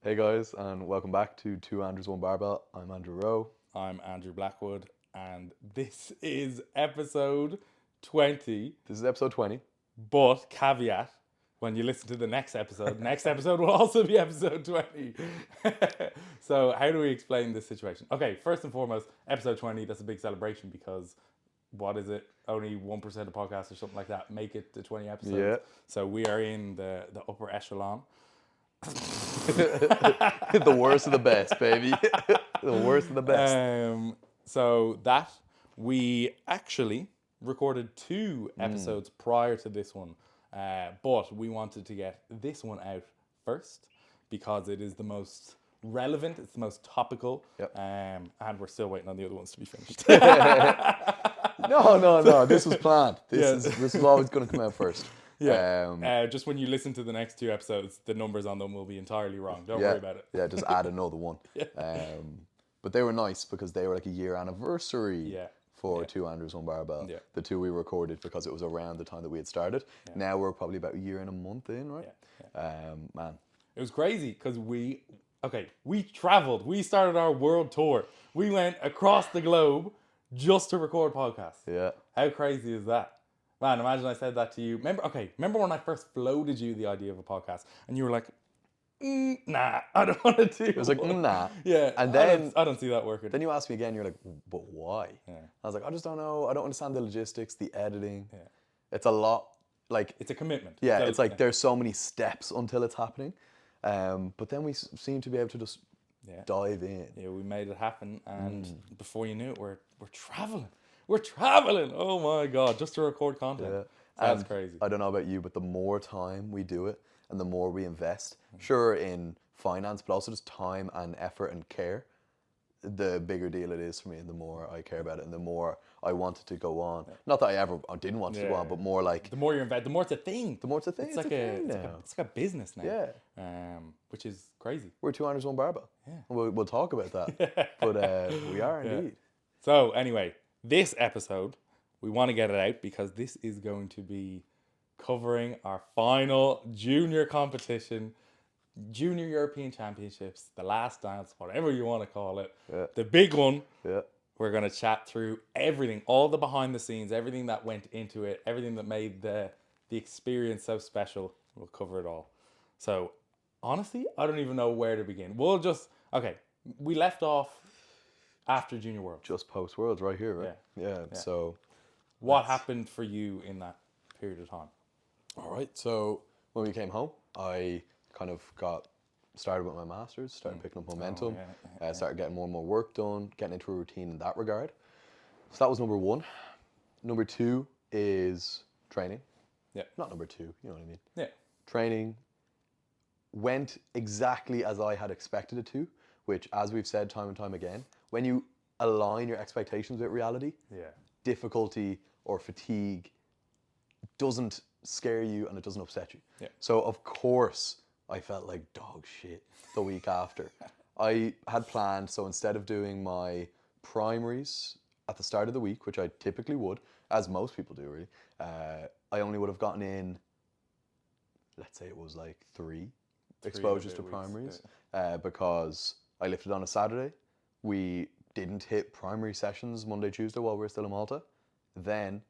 Hey guys, and welcome back to Two Andrews, One Barbell. I'm Andrew Rowe. I'm Andrew Blackwood, and this is episode 20. This is episode 20. But caveat, when you listen to the next episode will also be episode 20. So, how do we explain this situation? Okay, first and foremost, episode 20, that's a big celebration because what is it? Only 1% of podcasts or something like that make it to 20 episodes. Yeah. So, we are in the upper echelon. The worst of the best, baby. The worst of the best. So that we actually recorded two episodes prior to this one, but we wanted to get this one out first because it is the most relevant, it's the most topical, Yep. and we're still waiting on the other ones to be finished. No. This was planned. Yeah. This is always going to come out first. Yeah. Just when you listen to the next two episodes, the numbers on them will be entirely wrong. Don't worry about it. Yeah, just add another one. But they were nice because they were like a year anniversary for Two Andrews, One Barbell. Yeah. The two we recorded because it was around the time that we had started. Now we're probably about a year and a month in, right? Man. It was crazy because we traveled. We started our world tour. We went across the globe just to record podcasts. Yeah. How crazy is that? Man, imagine I said that to you. Remember when I first floated you the idea of a podcast and you were like, nah, I don't want to do it. It was like, nah. Yeah, And then I don't see that working. Then you asked me again, you're like, but why? Yeah. I was like, I just don't know. I don't understand the logistics, the editing. Yeah. It's a lot. Like, It's a commitment. yeah, it's like there's so many steps until it's happening. But then we seem to be able to just dive in. Yeah, we made it happen, and before you knew it, we're traveling. We're traveling. Oh my god, just to record content. Yeah. That's And crazy. I don't know about you, but the more time we do it and the more we invest, sure, in finance, but also just time and effort and care, the bigger deal it is for me and the more I care about it and the more I want it to go on. Not that I didn't want it to go on, but more like The more you invest, the more it's a thing. the more it's a thing. It's like a business now. Yeah. Which is crazy. We're Two Andrews, One Barbell. Yeah. We'll talk about that. But we are indeed. So anyway, this episode, we want to get it out because this is going to be covering our final junior competition, Junior European Championships, the last dance, whatever you want to call it. Yeah. The big one. Yeah. We're going to chat through everything, all the behind the scenes, everything that went into it, everything that made the experience so special. We'll cover it all. So honestly, I don't even know where to begin. We left off after Junior World. Just post Worlds right here, right? Yeah. So What happened for you in that period of time? all right. So when we came home, I kind of got started with my masters, started picking up momentum, started getting more and more work done, getting into a routine in that regard. So that was number one. Number two is training. Yeah. Not number two, you know what I mean? Yeah. Training went exactly as I had expected it to, which, as we've said time and time again, when you align your expectations with reality, difficulty or fatigue doesn't scare you and it doesn't upset you. Yeah. So of course I felt like dog shit the week after. I had planned, so instead of doing my primaries at the start of the week, which I typically would, as most people do really, I only would have gotten in, let's say it was like three exposures to primaries, because I lifted on a Saturday. We didn't hit primary sessions Monday, Tuesday while we were still in Malta. Then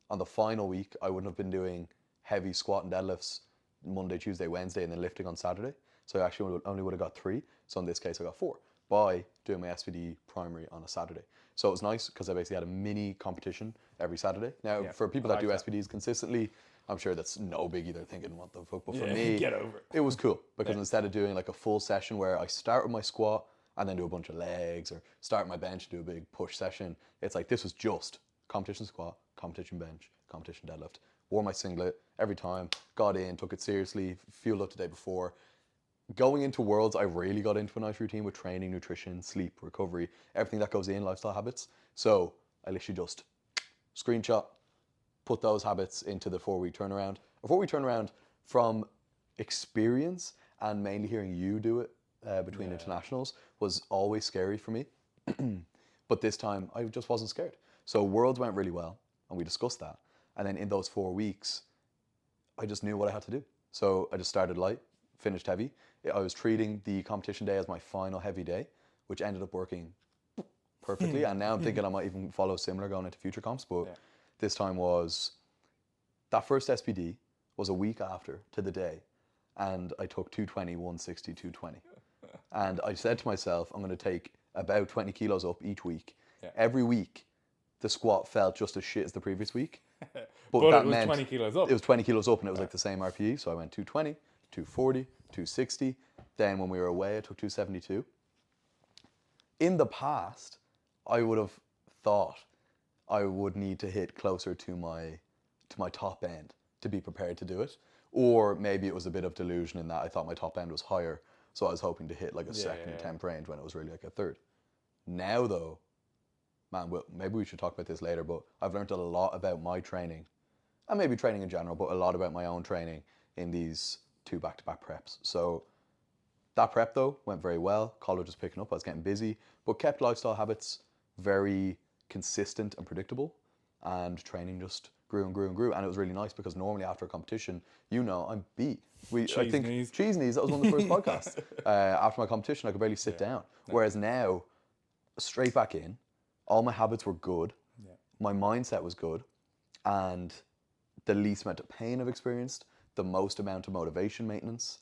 on the final week, I wouldn't have been doing heavy squat and deadlifts Monday, Tuesday, Wednesday, and then lifting on Saturday. So I actually only would have got 3. So in this case, I got 4 by doing my SVD primary on a Saturday. So it was nice because I basically had a mini competition every Saturday. Now, for people that do SVDs consistently, I'm sure that's no biggie. They're thinking, what the fuck? But for me, get over it. It was cool because instead of doing like a full session where I start with my squat and then do a bunch of legs, or start my bench and do a big push session, it's like this was just competition squat, competition bench, competition deadlift. Wore my singlet every time, got in, took it seriously, fueled up the day before. Going into Worlds, I really got into a nice routine with training, nutrition, sleep, recovery, everything that goes in, lifestyle habits. So I literally just screenshot, put those habits into the 4-week turnaround. A 4-week turnaround from experience and mainly hearing you do it between internationals was always scary for me. But this time I just wasn't scared. So Worlds went really well and we discussed that. And then in those 4 weeks, I just knew what I had to do. So I just started light, finished heavy. I was treating the competition day as my final heavy day, which ended up working perfectly. And now I'm thinking I might even follow similar going into future comps. But this time was that first SPD was a week after to the day, and I took 220, 160, 220. And I said to myself, I'm going to take about 20 kilos up each week. Every week, the squat felt just as shit as the previous week. But that it was 20 kilos up. It was 20 kilos up, and it was like the same RPE. So I went 220, 240, 260. Then when we were away, I took 272. In the past, I would have thought I would need to hit closer to my top end to be prepared to do it. Or maybe it was a bit of delusion in that I thought my top end was higher. So I was hoping to hit like a second attempt range when it was really like a third. Now though, man, maybe we should talk about this later, but I've learned a lot about my training, and maybe training in general, but a lot about my own training in these 2 back-to-back preps. So that prep though went very well. College was picking up, I was getting busy, but kept lifestyle habits very consistent and predictable, and training just grew and grew and grew. And it was really nice because normally after a competition, I'm beat. Cheese knees, that was one of the first podcasts. After my competition, I could barely sit down. Whereas now, straight back in, all my habits were good, my mindset was good, and the least amount of pain I've experienced, the most amount of motivation maintenance.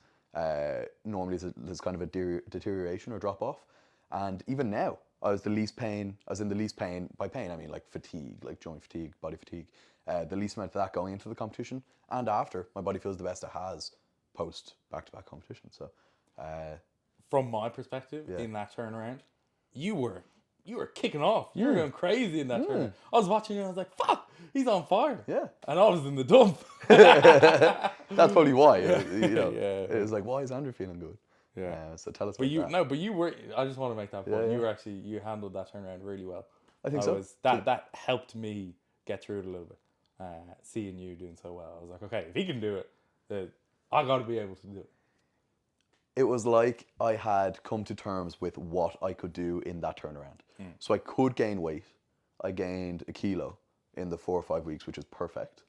Normally there's kind of a deterioration or drop off. And even now, I was in the least pain, by pain I mean like fatigue, like joint fatigue, body fatigue, the least amount of that going into the competition. And after, my body feels the best it has post back-to-back competition. So, from my perspective, in that turnaround, you were kicking off. You were going crazy in that turnaround. I was watching you and I was like, fuck, he's on fire. Yeah. And I was in the dump. That's probably why. It was like, why is Andrew feeling good? Yeah. So tell us But about that. but you were, I just want to make that point. You handled that turnaround really well. I think so. That helped me get through it a little bit. Seeing you doing so well. I was like, okay, if he can do it, then I got to be able to do it. It was like I had come to terms with what I could do in that turnaround. So I could gain weight. I gained a kilo in the 4 or 5 weeks, which is perfect.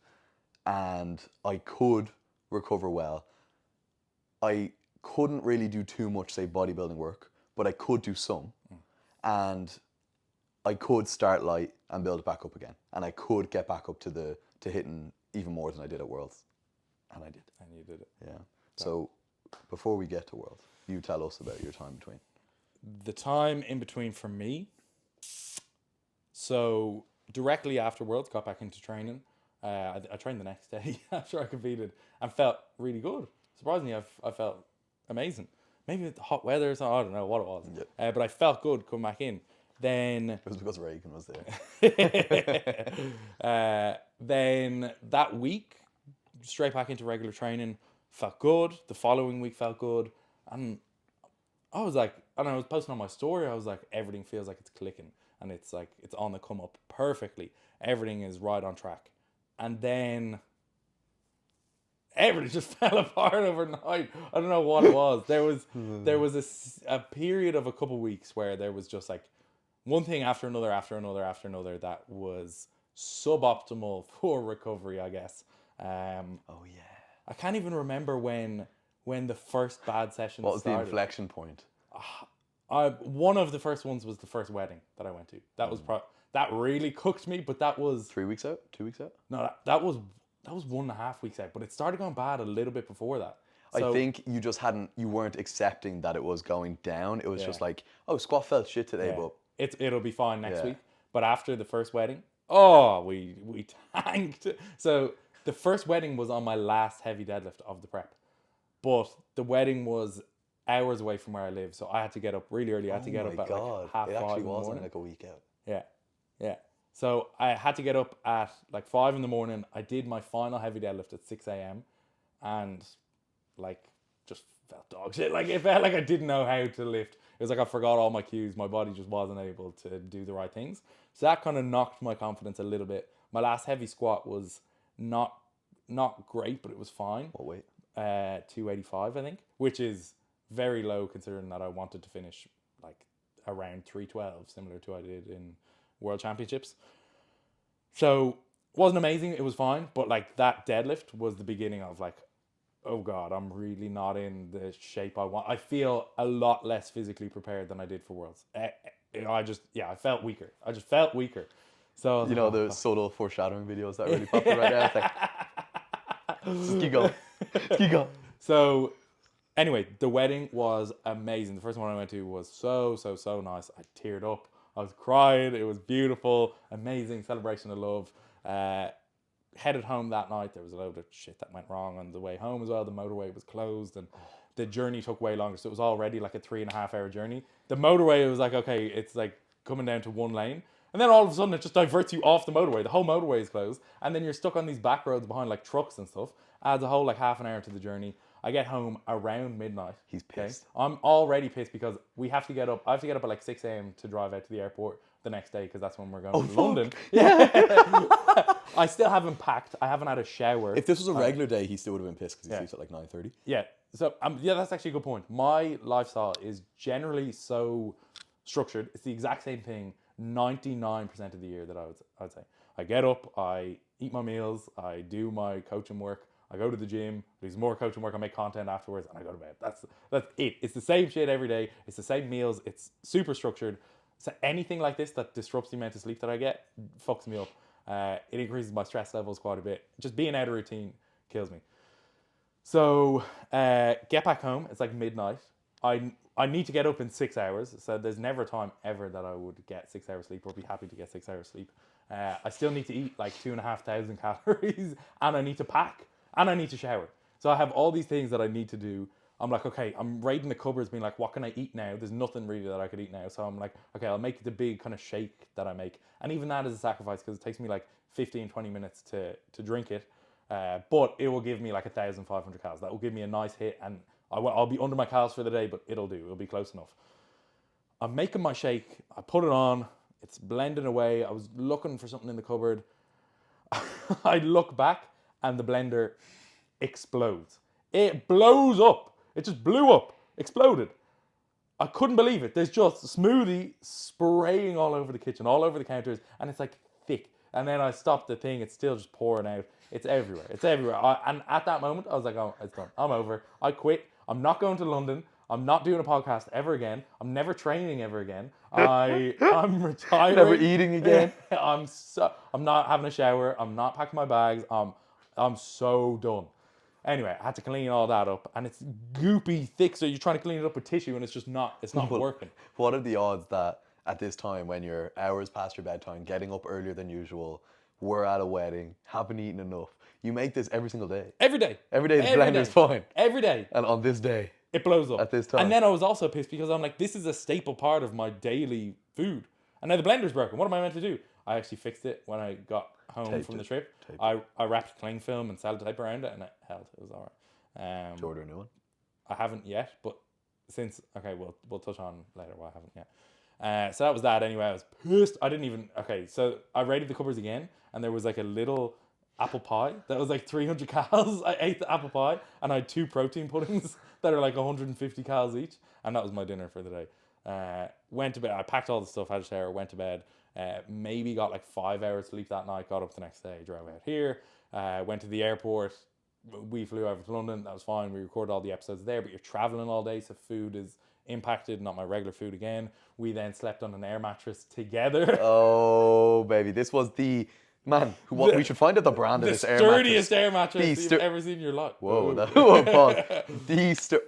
And I could recover well. I couldn't really do too much, say, bodybuilding work, but I could do some. And I could start light and build it back up again. And I could get back up to hitting even more than I did at Worlds. And I did. And you did it. Yeah. So before we get to Worlds, you tell us about your time between. The time in between for me. So directly after Worlds, got back into training. I trained the next day after I competed and felt really good. Surprisingly, I felt amazing. Maybe the hot weather or something, I don't know what it was. Yeah. But I felt good coming back in. Then it was because Reagan was there. Then that week, straight back into regular training, felt good. The following week felt good. And I was like, and I was posting on my story, I was like, everything feels like it's clicking. And it's like, it's on the come up perfectly. Everything is right on track. And then everything just fell apart overnight. I don't know what it was. There was a period of a couple of weeks where there was just like one thing after another that was suboptimal for recovery, I guess. I can't even remember when the first bad session started. What was the inflection point? One of the first ones was the first wedding that I went to. That was that really cooked me, but that was 3 weeks out, 2 weeks out. No, that was 1.5 weeks out, but it started going bad a little bit before that. So, I think you weren't accepting that it was going down. It was just like, oh, squat felt shit today, but it'll be fine next week. But after the first wedding, we tanked. So the first wedding was on my last heavy deadlift of the prep, but the wedding was hours away from where I live, so I had to get up really early. I had to get up at like 5:30 it actually in the wasn't morning. like a week out. Yeah. So I had to get up at like 5 in the morning. I did my final heavy deadlift at 6 a.m. and like just felt dog shit. Like it felt like I didn't know how to lift. It was like I forgot all my cues. My body just wasn't able to do the right things. So that kind of knocked my confidence a little bit. My last heavy squat was not great, but it was fine. What weight? 285, I think, which is very low considering that I wanted to finish like around 312, similar to what I did in World Championships. So wasn't amazing, it was fine, but like that deadlift was the beginning of like, oh God, I'm really not in the shape I want. I feel a lot less physically prepared than I did for Worlds. I felt weaker. I just felt weaker. So I was You like, know oh, the fuck. subtle foreshadowing videos that are really popular right now. It's like, just keep going, just keep going. So anyway, the wedding was amazing. The first one I went to was so nice. I teared up. I was crying. It was beautiful, amazing celebration of love. Headed home that night. There was a load of shit that went wrong on the way home as well. The motorway was closed and the journey took way longer. So it was already like a 3.5 hour journey. The motorway was like, okay, it's like coming down to one lane. And then all of a sudden it just diverts you off the motorway. The whole motorway is closed. And then you're stuck on these back roads behind like trucks and stuff. Adds a whole like half an hour to the journey. I get home around midnight. He's pissed. I'm already pissed because we have to get up. I have to get up at like 6 a.m. to drive out to the airport the next day because that's when we're going to London. Yeah. I still haven't packed. I haven't had a shower. If this was a regular day, he still would have been pissed because he sleeps at like 9:30. Yeah. So yeah, that's actually a good point. My lifestyle is generally so structured. It's the exact same thing 99% of the year that I would say. I get up, I eat my meals, I do my coaching work, I go to the gym, there's more coaching work, I make content afterwards, and I go to bed. That's it. It's the same shit every day. It's the same meals. It's super structured. So anything like this that disrupts the amount of sleep that I get fucks me up. It increases my stress levels quite a bit. Just being out of routine kills me. So get back home. It's like midnight. I need to get up in 6 hours. So there's never a time ever that I would get 6 hours sleep or be happy to get 6 hours sleep. I still need to eat like 2,500 calories and I need to pack and I need to shower. So I have all these things that I need to do. I'm like, okay, I'm raiding the cupboards being like, what can I eat now? There's nothing really that I could eat now. So I'm like, okay, I'll make the big kind of shake that I make. And even that is a sacrifice because it takes me like 15, 20 minutes to drink it. But it will give me like 1,500 calories. That will give me a nice hit and I'll be under my calories for the day, but it'll do. It'll be close enough. I'm making my shake. I put it on. It's blending away. I was looking for something in the cupboard. I look back and the blender explodes. It blows up. It just blew up, exploded. I couldn't believe it. There's just smoothie spraying all over the kitchen, all over the counters, and it's like thick. And then I stopped the thing. It's still just pouring out. It's everywhere. It's everywhere. And at that moment, I was like, oh, it's done. I'm over. I quit. I'm not going to London. I'm not doing a podcast ever again. I'm never training ever again. I'm retiring. Never eating again. I'm not having a shower. I'm not packing my bags. I'm so done. Anyway, I had to clean all that up, and it's goopy thick. So you're trying to clean it up with tissue, and it's not working. What are the odds that at this time, when you're hours past your bedtime, getting up earlier than usual, we're at a wedding, haven't eaten enough, you make this every single day? Every day. Every day the blender's fine. Every day. And on this day, it blows up. At this time. And then I was also pissed because I'm like, this is a staple part of my daily food. And now the blender's broken. What am I meant to do? I actually fixed it when I got home from the trip. I wrapped cling film and sellotape around it and it held. It was all right. to order a new one? I haven't yet, but we'll touch on later why I haven't yet. So that was that anyway. I was pissed. So I raided the cupboards again and there was like a little apple pie that was like 300 calories. I ate the apple pie and I had 2 protein puddings that are like 150 calories each, and that was my dinner for the day. Went to bed. I packed all the stuff, had a shower, went to bed. Maybe got like 5 hours sleep that night. Got up the next day, drove out here. Went to the airport. We flew over to London. That was fine. We recorded all the episodes there. But you're traveling all day, so food is impacted. Not my regular food again. We then slept on an air mattress together. Oh baby, this was the. Man, we should find out the brand of this air mattress. The sturdiest air mattress you've ever seen in your life. Whoa, pause.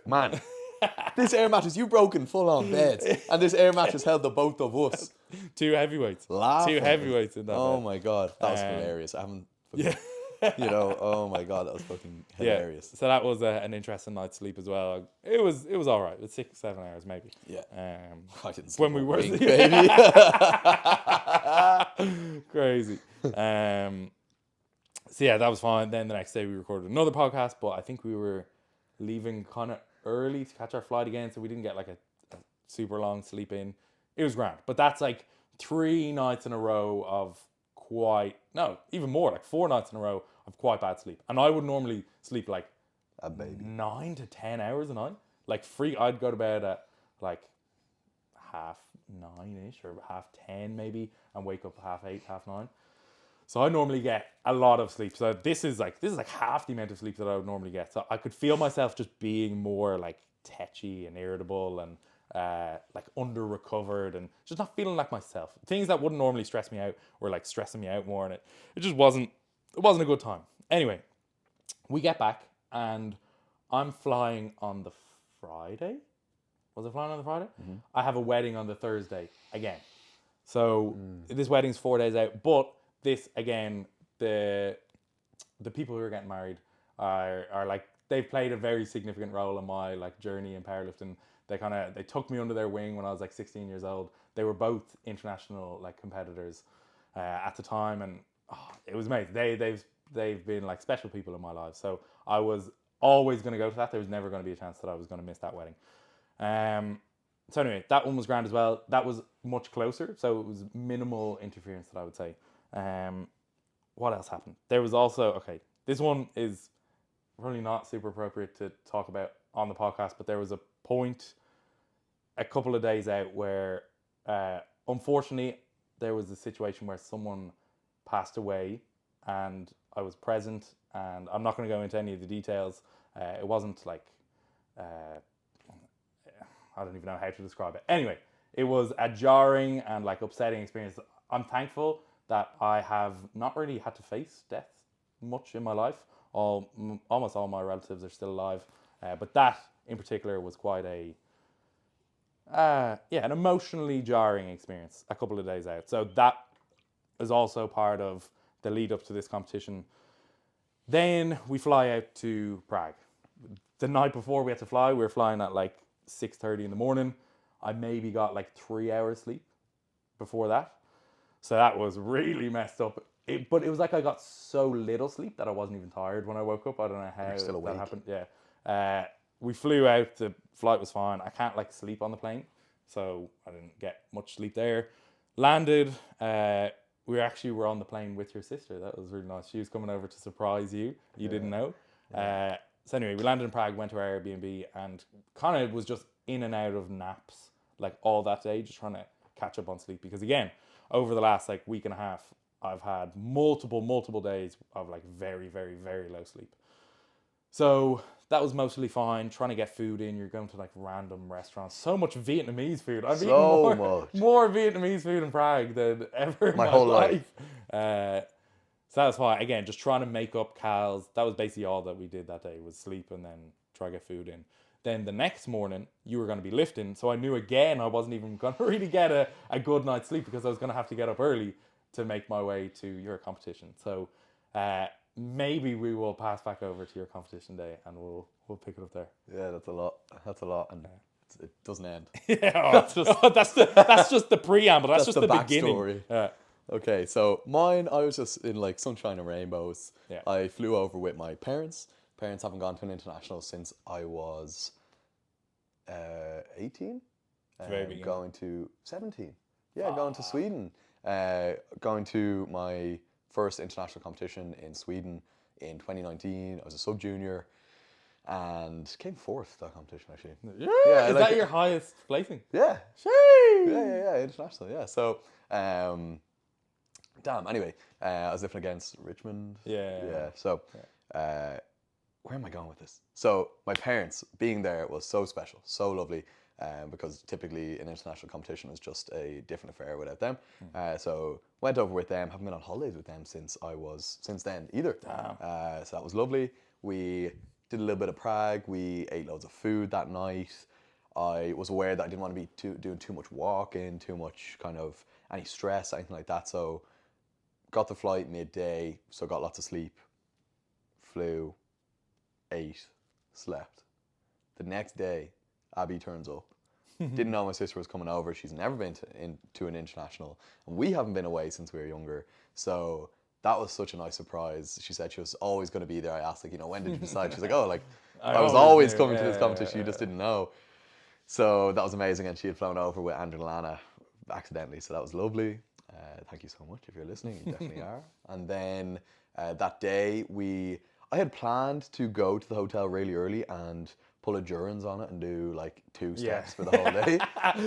Man, this air mattress, you've broken full-on beds. And this air mattress held the both of us. 2 heavyweights. Laughing. 2 heavyweights in that bed. My God, that was hilarious. I haven't... oh my God, that was fucking hilarious. Yeah, so that was an interesting night's sleep as well. It was all right. It was 6-7 hours maybe. Yeah. I didn't sleep when we were baby. Crazy. So yeah, that was fine. Then the next day we recorded another podcast, but I think we were leaving kind of early to catch our flight again, so we didn't get like a super long sleep in. It was grand, but that's like 3 nights in a row of even more, like 4 nights in a row of quite bad sleep. And I would normally sleep like a baby 9 to 10 hours a night. Like I'd go to bed at like 9:30ish or 9:30 maybe, and wake up 8:30, 9:30. So I normally get a lot of sleep. So this is like half the amount of sleep that I would normally get. So I could feel myself just being more like tetchy and irritable and like under recovered and just not feeling like myself. Things that wouldn't normally stress me out were like stressing me out more, and it just wasn't a good time. Anyway, we get back and I'm flying on the Friday. Was I flying on the Friday? I have a wedding on the Thursday again. So this wedding's 4 days out, but this again, the people who are getting married are like, they've played a very significant role in my like journey in powerlifting. They took me under their wing when I was like 16 years old. They were both international like competitors at the time, and it was amazing. They've been like special people in my life. So I was always going to go to that. There was never going to be a chance that I was going to miss that wedding. So anyway, that one was grand as well. That was much closer, so it was minimal interference that I would say. What else happened? There was also, okay, this one is probably not super appropriate to talk about on the podcast, but there was a point a couple of days out where unfortunately there was a situation where someone passed away and I was present, and I'm not going to go into any of the details. It wasn't like I don't even know how to describe it. Anyway, it was a jarring and like upsetting experience. I'm thankful that I have not really had to face death much in my life. Almost all my relatives are still alive, but that in particular was quite an emotionally jarring experience a couple of days out. So that is also part of the lead up to this competition. Then we fly out to Prague. The night before we had to fly, we were flying at like 6:30 in the morning. I maybe got like 3 hours sleep before that. So that was really messed up. But it was like I got so little sleep that I wasn't even tired when I woke up. I don't know how still awake. that happened. Yeah. We flew out. The flight was fine. I can't like sleep on the plane, so I didn't get much sleep there. Landed. We were on the plane with your sister. That was really nice. She was coming over to surprise you. You didn't know. Yeah. So anyway, we landed in Prague, went to our Airbnb, and kind of was just in and out of naps like all that day, just trying to catch up on sleep. Because again, over the last like week and a half, I've had multiple days of like very, very, very low sleep. So that was mostly fine. Trying to get food in. You're going to like random restaurants. So much Vietnamese food. I've eaten more Vietnamese food in Prague than ever in my whole life. So that's why, again, just trying to make up calories. That was basically all that we did that day, was sleep and then try to get food in. Then the next morning, you were going to be lifting. So I knew again I wasn't even going to really get a good night's sleep because I was going to have to get up early to make my way to your competition. So maybe we will pass back over to your competition day and we'll pick it up there. Yeah, that's a lot. That's a lot, and it doesn't end. Yeah, that's just the preamble. That's just the beginning. Yeah. Okay, so mine, I was just in like sunshine and rainbows. Yeah. I flew over with my parents. Parents haven't gone to an international since I was 18. Going to 17. Yeah, going to Sweden. Going to my first international competition in Sweden in 2019. I was a sub-junior and came fourth that competition actually. Yeah, is that your highest placing? Yeah. Shee! Yeah, international, yeah. So, anyway, I was lifting against Richmond. Yeah. So, where am I going with this? So, my parents being there was so special, so lovely, because typically an international competition is just a different affair without them. So, went over with them, haven't been on holidays with them since then either. So that was lovely. We did a little bit of Prague. We ate loads of food that night. I was aware that I didn't want to be doing too much walking, too much kind of any stress, anything like that. So got the flight midday, so got lots of sleep. Flew, ate, slept. The next day, Abby turns up. Didn't know my sister was coming over. She's never been to an international. And we haven't been away since we were younger. So that was such a nice surprise. She said she was always going to be there. I asked, when did you decide? She's like, I was always coming to this competition. You just didn't know. So that was amazing. And she had flown over with Andrew and Lana accidentally. So that was lovely. Thank you so much if you're listening. You definitely are. And then that day, I had planned to go to the hotel really early and pull endurance on it and do like 2 steps for the whole day.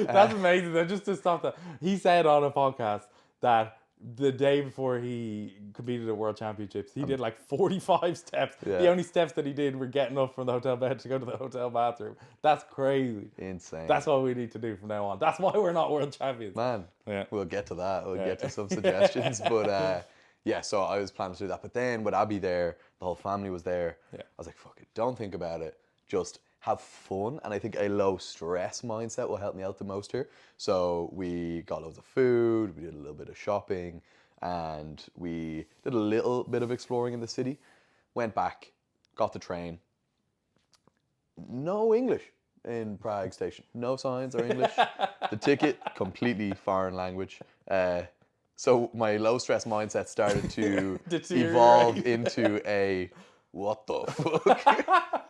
That's amazing. Just to stop that, he said on a podcast that the day before he competed at World Championships, he did like 45 steps. Yeah. The only steps that he did were getting up from the hotel bed to go to the hotel bathroom. That's crazy. Insane. That's what we need to do from now on. That's why we're not world champions. Man, Yeah. we'll get to that. We'll get to some suggestions. But yeah, so I was planning to do that. But then with Abby there, the whole family was there. Yeah. I was like, fuck it, don't think about it. Just have fun. And I think a low stress mindset will help me out the most here. So we got loads of food, we did a little bit of shopping, and we did a little bit of exploring in the city. Went back, got the train. No English in Prague station. No signs or English. The ticket, completely foreign language. So my low stress mindset started to evolve into a, what the fuck?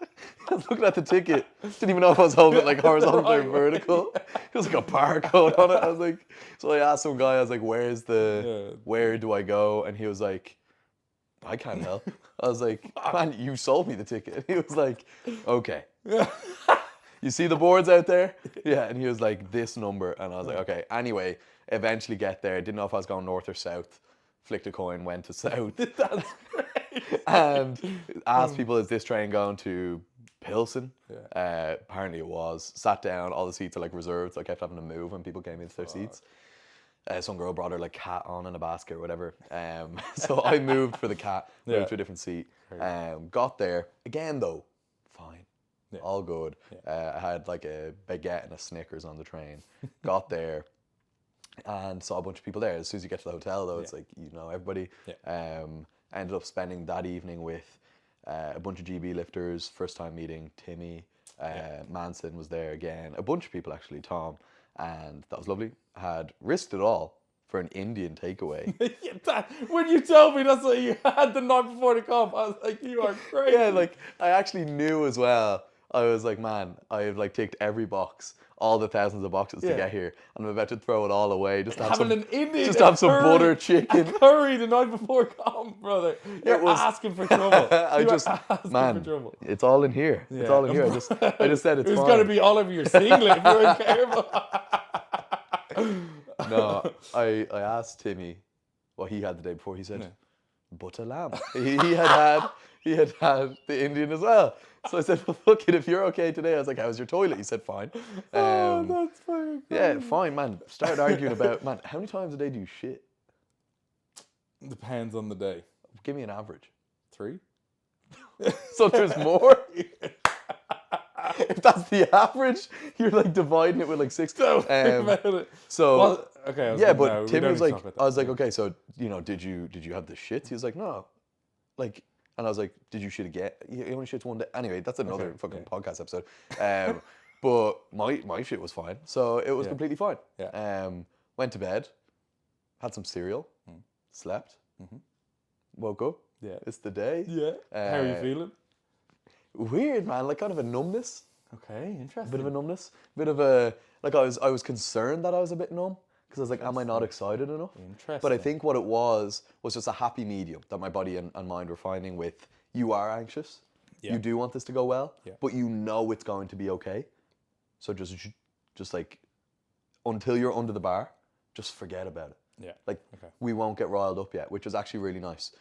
I was looking at the ticket, didn't even know if I was holding it like horizontal or vertical. It was like a barcode on it. I was like, so I asked some guy, I was like, where do I go? And he was like, I can't help. I was like, man, you sold me the ticket. He was like, okay. You see the boards out there? Yeah. And he was like, this number. And I was like, okay. Anyway, eventually get there. Didn't know if I was going north or south. Flicked a coin, went to south. That's great. And asked people, is this train going to Pilsen? Yeah. Apparently it was. Sat down, all the seats are like reserved, so I kept having to move when people came into their seats. Some girl brought her like cat on in a basket or whatever. So I moved for the cat, moved to a different seat. Got there. Again though, fine. Yeah. All good. I had like a baguette and a Snickers on the train. Got there and saw a bunch of people there. As soon as you get to the hotel though, it's like, you know, everybody. Ended up spending that evening with a bunch of GB lifters, first time meeting Timmy, Manson was there again, a bunch of people actually, Tom, and that was lovely. Had risked it all for an Indian takeaway. When you told me that's what you had the night before the comp, I was like, you are crazy. Yeah, like I actually knew as well. I was like, man, I've like ticked every box, all the thousands of boxes to get here, and I'm about to throw it all away just to have Having some, an Indian, just to have some butter chicken. Curry the night before comp, brother. You're asking for trouble. Man, it's all in here. It's all in here. I just said it's fine. It's gonna be all over your singlet if you weren't careful. No, I asked Timmy what he had the day before. He said, butter lamb. He had the Indian as well. So I said, well, fuck it, if you're okay today. I was like, how's your toilet? He said, fine. That's fine. Yeah, fine, man. Started arguing about, man, how many times a day do you shit? Depends on the day. Give me an average. 3? So there's more? If that's the average, you're like dividing it with like 6. So, well, okay. Yeah, but Tim was like, I was like, okay, so, you know, did you have the shits? He was like, no. Like, and I was like, did you shit again? He only shits one day. Anyway, that's another fucking podcast episode. But my shit was fine. So it was completely fine. Went to bed, had some cereal, slept, woke up. Yeah. It's the day. Yeah. How are you feeling? Weird, man. Like kind of a numbness. Okay, interesting. Bit of a numbness. Bit of a, like I was concerned that I was a bit numb. Because I was like, am I not excited enough? Interesting. But I think what it was just a happy medium that my body and mind were finding with, you are anxious. Yeah. You do want this to go well, but you know it's going to be okay. So just like, until you're under the bar, just forget about it. Yeah. Like, we won't get riled up yet, which was actually really nice.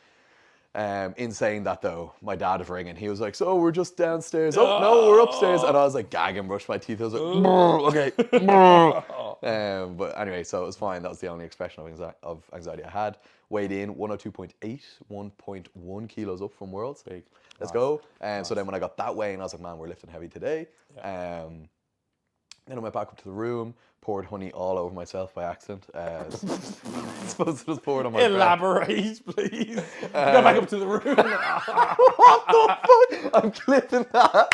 In saying that though, my dad was ringing. He was like, so we're just downstairs. Oh, no, we're upstairs. And I was like, gagging, brushed my teeth. I was like, okay. But anyway, so it was fine. That was the only expression of anxiety I had. Weighed in 102.8, 1.1 kilos up from Worlds. Big. Let's go. So then when I got that weigh, and I was like, man, we're lifting heavy today. Then I went back up to the room, poured honey all over myself by accident. Supposed to just pour it on my Elaborate, please. Go back up to the room. What the fuck? I'm clipping that.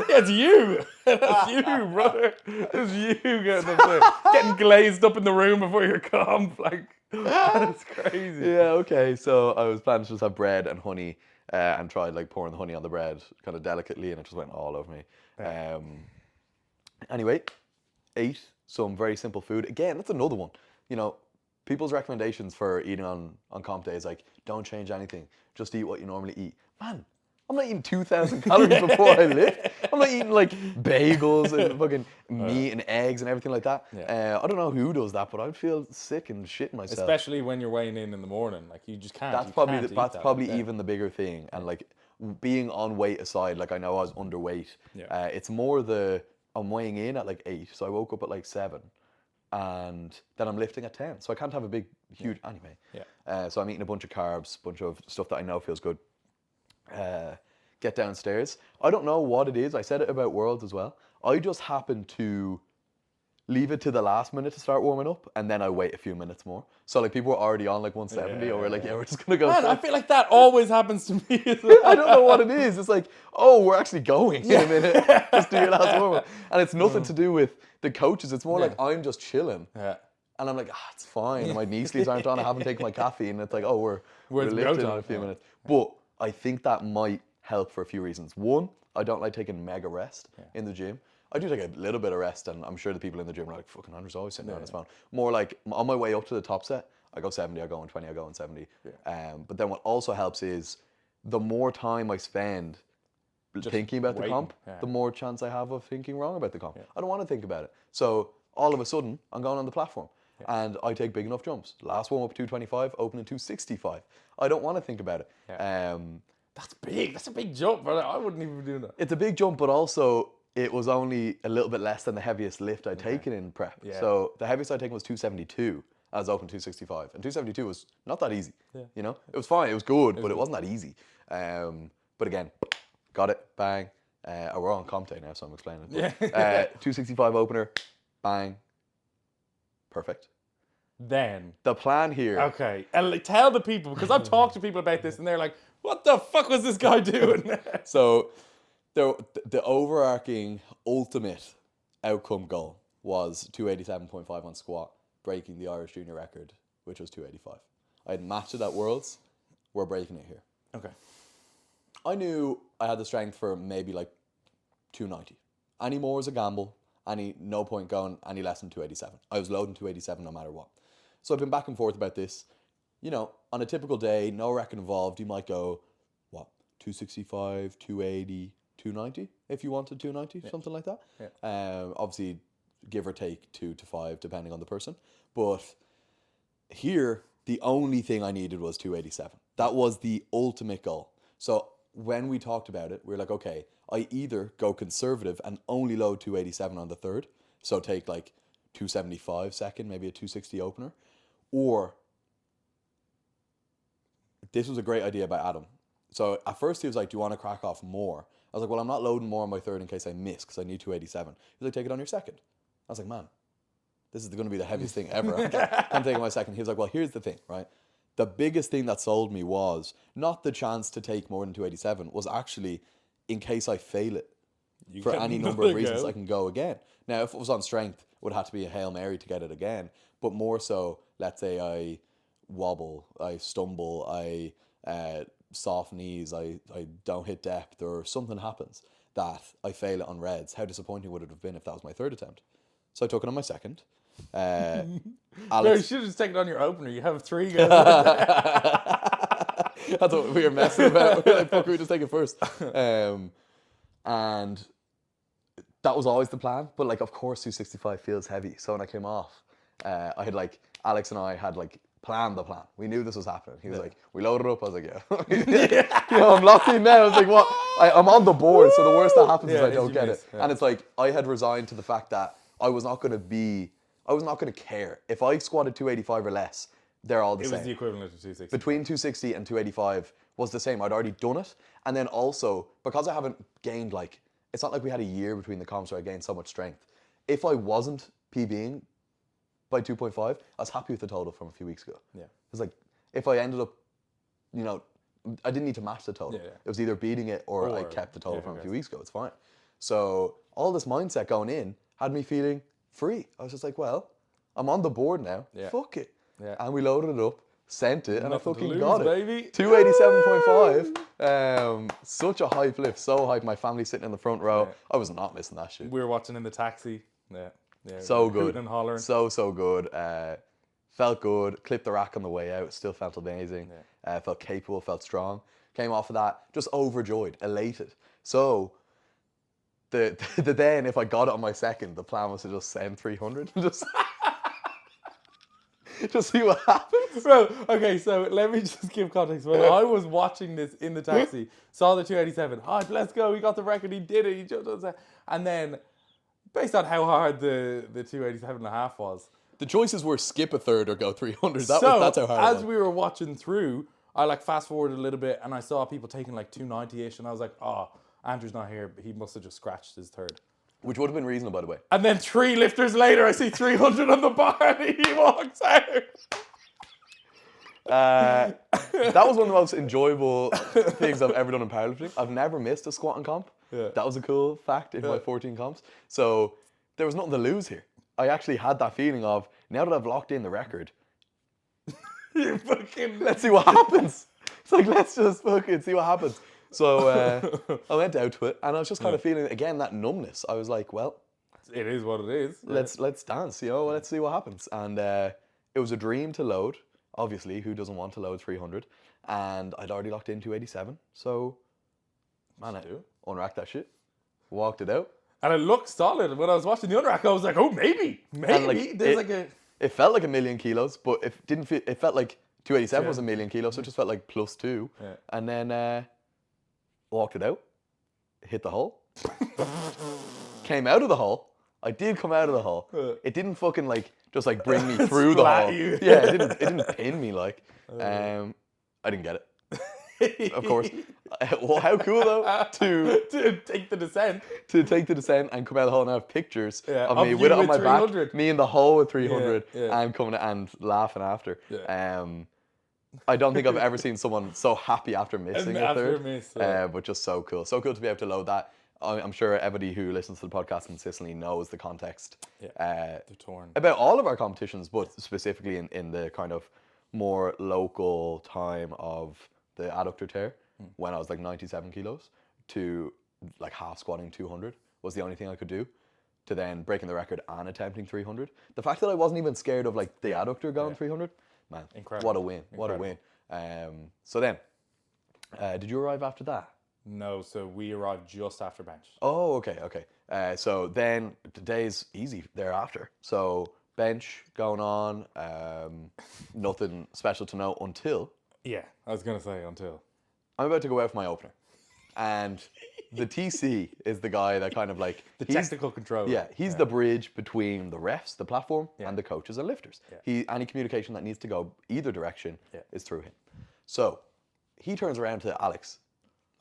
It's you. That's you, brother. It's you getting up there. Getting glazed up in the room before your comp. Like, that's crazy. Yeah, okay. So I was planning to just have bread and honey and tried like pouring the honey on the bread kind of delicately, and it just went all over me. Anyway, ate some very simple food. Again, that's another one. You know, people's recommendations for eating on comp days, like, don't change anything. Just eat what you normally eat. Man, I'm not eating 2,000 calories before I lift. I'm not eating like bagels and fucking meat and eggs and everything like that. Yeah. I don't know who does that, but I'd feel sick and shitting myself. Especially when you're weighing in the morning, like you just can't. That's You probably can't eat that's that, probably like, even the bigger thing. And like being on weight aside, like I know I was underweight. Yeah. It's more I'm weighing in at like 8, so I woke up at like 7, and then I'm lifting at 10, so I can't have a big huge anyway. Yeah. So I'm eating a bunch of carbs, bunch of stuff that I know feels good. Get downstairs. I don't know what it is. I said it about Worlds as well. I just happen to leave it to the last minute to start warming up, and then I wait a few minutes more. So like people were already on like 170, or we're like, yeah, we're just gonna go. Man, I feel like that always happens to me as well. I don't know what it is. It's like, oh, we're actually going in a minute. Just do your last warm up, and it's nothing to do with the coaches. It's more like I'm just chilling. Yeah. And I'm like, it's fine. My knee sleeves aren't on. I haven't taken my caffeine. It's like, oh, we're Where's the lifting proton? in a few minutes. But I think that might help for a few reasons. One, I don't like taking mega rest in the gym. I do take a little bit of rest, and I'm sure the people in the gym are like, fucking Andrew's always sitting there on his phone. More like on my way up to the top set, I go 70, I go on 20, I go on 70. But then what also helps is the more time I spend thinking about the comp, the more chance I have of thinking wrong about the comp. I don't want to think about it. So all of a sudden, I'm going on the platform. And I take big enough jumps. Last one up 225, opening 265. I don't want to think about it. That's big. That's a big jump, brother. I wouldn't even do that. It's a big jump, but also it was only a little bit less than the heaviest lift I'd taken in prep. So the heaviest I'd taken was 272 as open 265. And 272 was not that easy. You know, it was fine. It was good, but it wasn't that easy. But again, got it, bang. We're on comp day now, so I'm explaining it. But, 265 opener, bang. Perfect. Then the plan here. Okay, and like, tell the people, because I've talked to people about this, and they're like, "What the fuck was this guy doing?" So, the overarching ultimate outcome goal was 287.5 on squat, breaking the Irish junior record, which was 285. I had matched it at Worlds. We're breaking it here. Okay. I knew I had the strength for maybe like 290. Any more is a gamble. No point going any less than 287. I was loading 287 no matter what. So I've been back and forth about this. You know, on a typical day, no record involved, you might go, 265, 280, 290, if you wanted 290, something like that. Obviously, give or take 2 to 5, depending on the person. But here, the only thing I needed was 287. That was the ultimate goal. So when we talked about it, we were like, okay, I either go conservative and only load 287 on the third, so take like 275 second, maybe a 260 opener, or this was a great idea by Adam. So at first he was like, do you want to crack off more? I was like, well, I'm not loading more on my third in case I miss because I need 287. He's like, take it on your second. I was like, man, this is going to be the heaviest thing ever. I'm taking my second. He was like, well, here's the thing, right? The biggest thing that sold me was not the chance to take more than 287, was actually in case I fail it for any number of reasons, I can go again. Now, if it was on strength, it would have to be a Hail Mary to get it again. But more so, let's say I wobble, I stumble, I soft knees, I don't hit depth, or something happens that I fail it on reds. How disappointing would it have been if that was my third attempt? So I took it on my second. No, you should have just taken it on your opener. You have 3 guys. That's what we were messing about. We were like, fuck, we just take it first. And that was always the plan. But like, of course, 265 feels heavy. So when I came off, I had like, Alex and I had like planned the plan. We knew this was happening. He was like, we loaded up. I was like, yeah. You know, I'm locked in now. I was like, what? I'm on the board. So the worst that happens is I don't get it. And it's like, I had resigned to the fact that I was not going to care. If I squatted 285 or less, they're all the same. It was the equivalent of 260. Between 260 and 285 was the same. I'd already done it. And then also, because I haven't gained like, it's not like we had a year between the comps where I gained so much strength. If I wasn't PBing by 2.5, I was happy with the total from a few weeks ago. Yeah. It's like, if I ended up, you know, I didn't need to match the total. Yeah. It was either beating it or I kept the total from a few weeks ago. It's fine. So all this mindset going in had me feeling free. I was just like, well, I'm on the board now. Yeah. Fuck it. Yeah. And we loaded it up, sent it, and I fucking got it. Baby. 287.5. Such a hype lift. So hype. My family sitting in the front row. Yeah. I was not missing that shit. We were watching in the taxi. Yeah. So good. And hollering. So good. Felt good. Clipped the rack on the way out. Still felt amazing. Yeah. Felt capable. Felt strong. Came off of that, just overjoyed, elated. So then if I got it on my second, the plan was to just send 300 and just see what happens. Bro, okay, so let me just give context. When I was watching this in the taxi, saw the 287, let's go, he got the record, he did it, he jumped on the and then, based on how hard the 287.5 was, The choices were skip a third or go 300. That's how hard it was. As we were watching through, I like fast forwarded a little bit and I saw people taking like 290-ish and I was like, oh, Andrew's not here, but he must have just scratched his third. Which would have been reasonable, by the way. And then 3 lifters later, I see 300 on the bar and he walks out. That was one of the most enjoyable things I've ever done in powerlifting. I've never missed a squat and comp. Yeah. That was a cool fact in my 14 comps. So there was nothing to lose here. I actually had that feeling of, now that I've locked in the record, let's see what happens. It's like, let's just fucking see what happens. So I went out to it and I was just kind of feeling, again, that numbness. I was like, well, it is what it is. Let's dance, let's see what happens. And it was a dream to load. Obviously, who doesn't want to load 300? And I'd already locked in 287. So, man, I unracked that shit, walked it out. And it looked solid. When I was watching the unrack, I was like, oh, maybe. It felt like 1,000,000 kilos, but it didn't feel, it felt like 287 was 1,000,000 kilos, so it just felt like +2. Yeah. And then walked it out, hit the hole, came out of the hole. I did come out of the hole. It didn't fucking just bring me through the hole. You. Yeah, it didn't pin me I didn't get it. Of course. Well, how cool though to take the descent. To take the descent and come out of the hole and have pictures of me of with it on with my 300. back, me in the hole with 300 Yeah. and coming and laughing after. Yeah. I don't think I've ever seen someone so happy after missing a After third. a miss, yeah. But just so cool. So cool to be able to load that. I'm sure everybody who listens to the podcast consistently knows the context The torn. about all of our competitions, but specifically in the kind of more local time of the adductor tear, when I was 97 kilos, to half squatting 200 was the only thing I could do, to then breaking the record and attempting 300. The fact that I wasn't even scared of the adductor going 300, man, Incredible. what a win, what a win. So then, did you arrive after that? No, so we arrived just after bench. Oh, okay. So then the day's easy thereafter. So bench going on, nothing special to know until Yeah, I was going to say until. I'm about to go out for my opener. And the TC is the guy that kind of The technical controller. Yeah, he's the bridge between the refs, the platform, and the coaches and lifters. Yeah. Any communication that needs to go either direction is through him. So he turns around to Alex,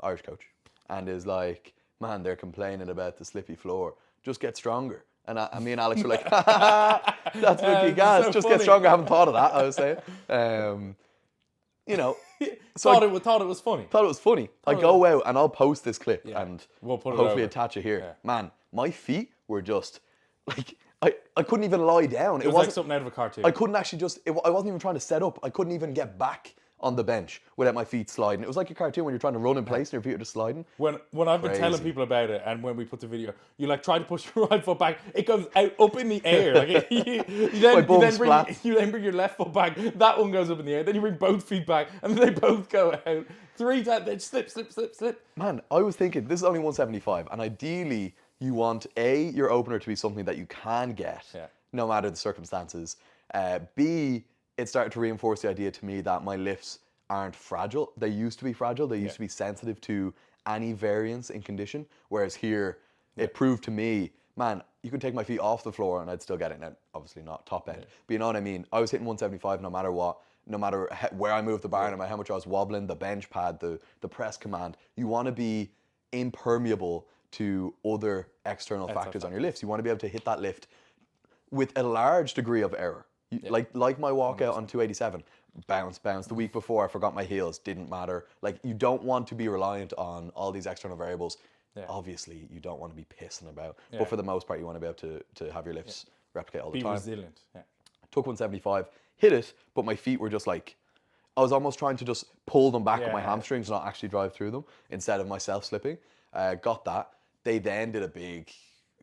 Irish coach, and is like, man, they're complaining about the slippy floor. Just get stronger. And me and Alex were like, that's fucking gas. so Just funny. get stronger. I haven't thought of that, I was saying. So thought it was funny. Thought it was funny. I go out and I'll post this clip and We'll put it hopefully over. attach it here. Yeah. Man, my feet were just I couldn't even lie down. It was like something out of a cartoon. I couldn't actually I wasn't even trying to set up. I couldn't even get back on the bench without my feet sliding. It was like a cartoon when you're trying to run in place and your feet are just sliding. When I've been telling Crazy. people about it, and when we put the video, you try to push your right foot back, it goes out up in the air. You then bring your left foot back, that one goes up in the air. Then you bring both feet back, and then they both go out 3 times. Then slip. Man, I was thinking this is only 175, and ideally you want your opener to be something that you can get, no matter the circumstances. B, it started to reinforce the idea to me that my lifts aren't fragile. They used to be fragile. They used to be sensitive to any variance in condition. Whereas here, it proved to me, man, you could take my feet off the floor and I'd still get it. Now, obviously not top end, but you know what I mean? I was hitting 175 no matter what, no matter where I moved the bar, no matter how much I was wobbling, the bench pad, the press command. You want to be impermeable to other external factors on your lifts. You want to be able to hit that lift with a large degree of error. Like my walkout on 287, bounce. The week before, I forgot my heels, didn't matter. You don't want to be reliant on all these external variables. Obviously, you don't want to be pissing about. But for the most part, you want to be able to have your lifts replicate all the time. Be resilient. Yeah. Took 175, hit it, but my feet were just I was almost trying to just pull them back with my hamstrings, not actually drive through them, instead of myself slipping. Got that. They then did a big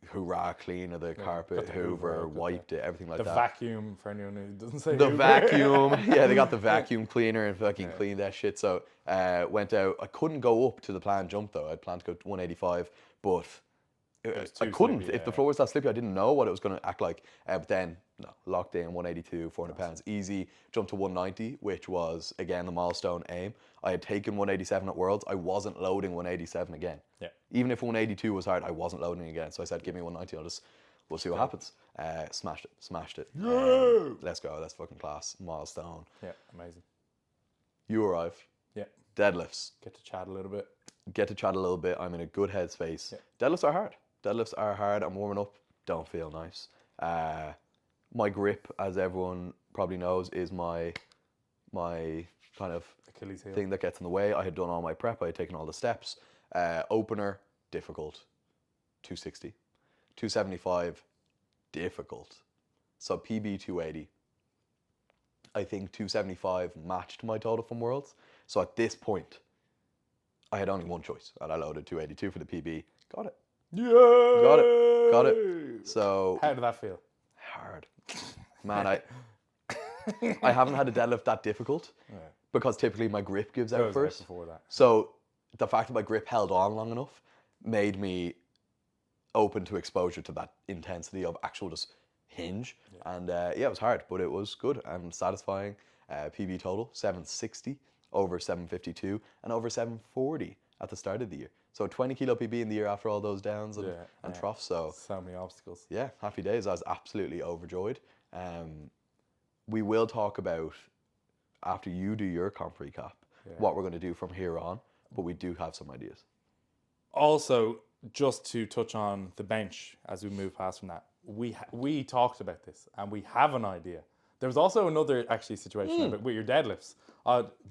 hurrah clean of the carpet, got the Hoover, Hoover, got wiped it, everything like The that. vacuum, for anyone who doesn't say The Hoover. vacuum, yeah, they got the vacuum cleaner and fucking cleaned that shit. So went out. I couldn't go up to the planned jump though. I'd planned to go to 185, but was I too couldn't. slippy, If the yeah. floor was that slippy, I didn't know what it was going to act like. But then, no, locked in 182, 400 pounds, easy. Jumped to 190, which was again the milestone aim. I had taken 187 at Worlds. I wasn't loading 187 again. Yeah. Even if 182 was hard, I wasn't loading again. So I said, give me 190. We'll see what happens. Smashed it. Let's go. That's fucking class. Milestone. Yeah, amazing. You arrive. Yeah, Deadlifts. get to chat a little bit. Get to chat a little bit. I'm in a good headspace. Yeah. Deadlifts are hard. Deadlifts are hard. I'm warming up. Don't feel nice. My grip, as everyone probably knows, is my kind of Achilles heel. thing that gets in the way. I had done all my prep. I had taken all the steps. Opener, difficult. 260. 275, difficult. So PB 280. I think 275 matched my total from Worlds. So at this point, I had only one choice, and I loaded 282 for the PB. Got it. Yeah. Got it. So How did that feel? hard, man. I haven't had a deadlift that difficult because typically my grip gives out first. Before that. So the fact that my grip held on long enough made me open to exposure to that intensity of actual just hinge. And it was hard, but it was good and satisfying. PB total 760 over 752 and over 740 at the start of the year. So 20 kilo PB in the year after all those downs and troughs. So many obstacles. yeah, happy days. I was absolutely overjoyed. We will talk about, after you do your comp recap, what we're going to do from here on, but we do have some ideas. Also, just to touch on the bench as we move past from that, we talked about this and we have an idea. There was also another actually situation with your deadlifts.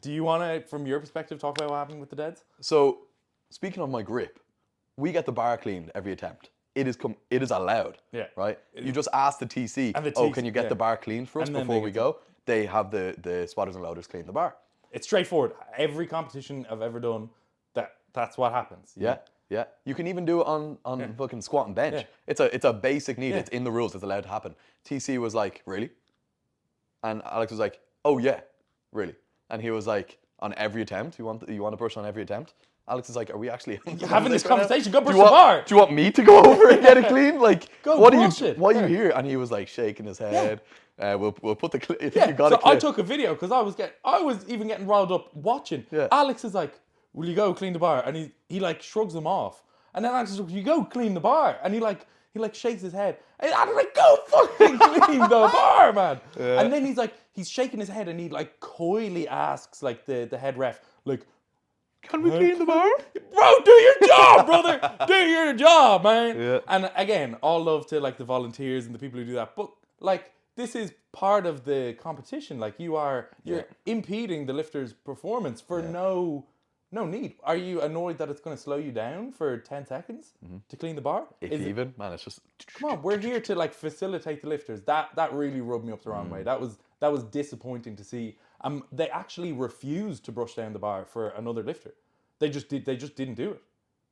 Do you want to, from your perspective, talk about what happened with the deads? So, speaking of my grip, we get the bar cleaned every attempt. It is allowed. Yeah. Right? You just ask the TC, can you get the bar cleaned for us before we go? They have the spotters and loaders clean the bar. It's straightforward. Every competition I've ever done, that's what happens. Yeah. Yeah, you can even do it on fucking squat and bench. Yeah. It's a basic need. Yeah. It's in the rules. It's allowed to happen. TC was like, really? And Alex was like, oh yeah, really? And he was like, on every attempt, you want to brush on every attempt? Alex is like, are we actually having this conversation? Go brush the bar. Do you want me to go over and get it clean? Like, go what brush are you? it. What are you here? And he was like shaking his head. We'll put the clip. Yeah. So I took a video because I was even getting riled up watching. Yeah. Alex is like, will you go clean the bar? And he like shrugs him off. And then Alex is like, you go clean the bar. And he shakes his head. And I'm like, go fucking clean the bar, man. Yeah. And then he's shaking his head and he like coyly asks like the head ref, like, can we clean the bar? Bro, do your job, brother. Do your job, man. Yeah. And again, all love to like the volunteers and the people who do that. But like, this is part of the competition. Like you're impeding the lifter's performance for no need. Are you annoyed that it's going to slow you down for 10 seconds to clean the bar? Man, it's just... Come on, we're here to like facilitate the lifters. That really rubbed me up the wrong way. That was disappointing to see. They actually refused to brush down the bar for another lifter. They just didn't do it.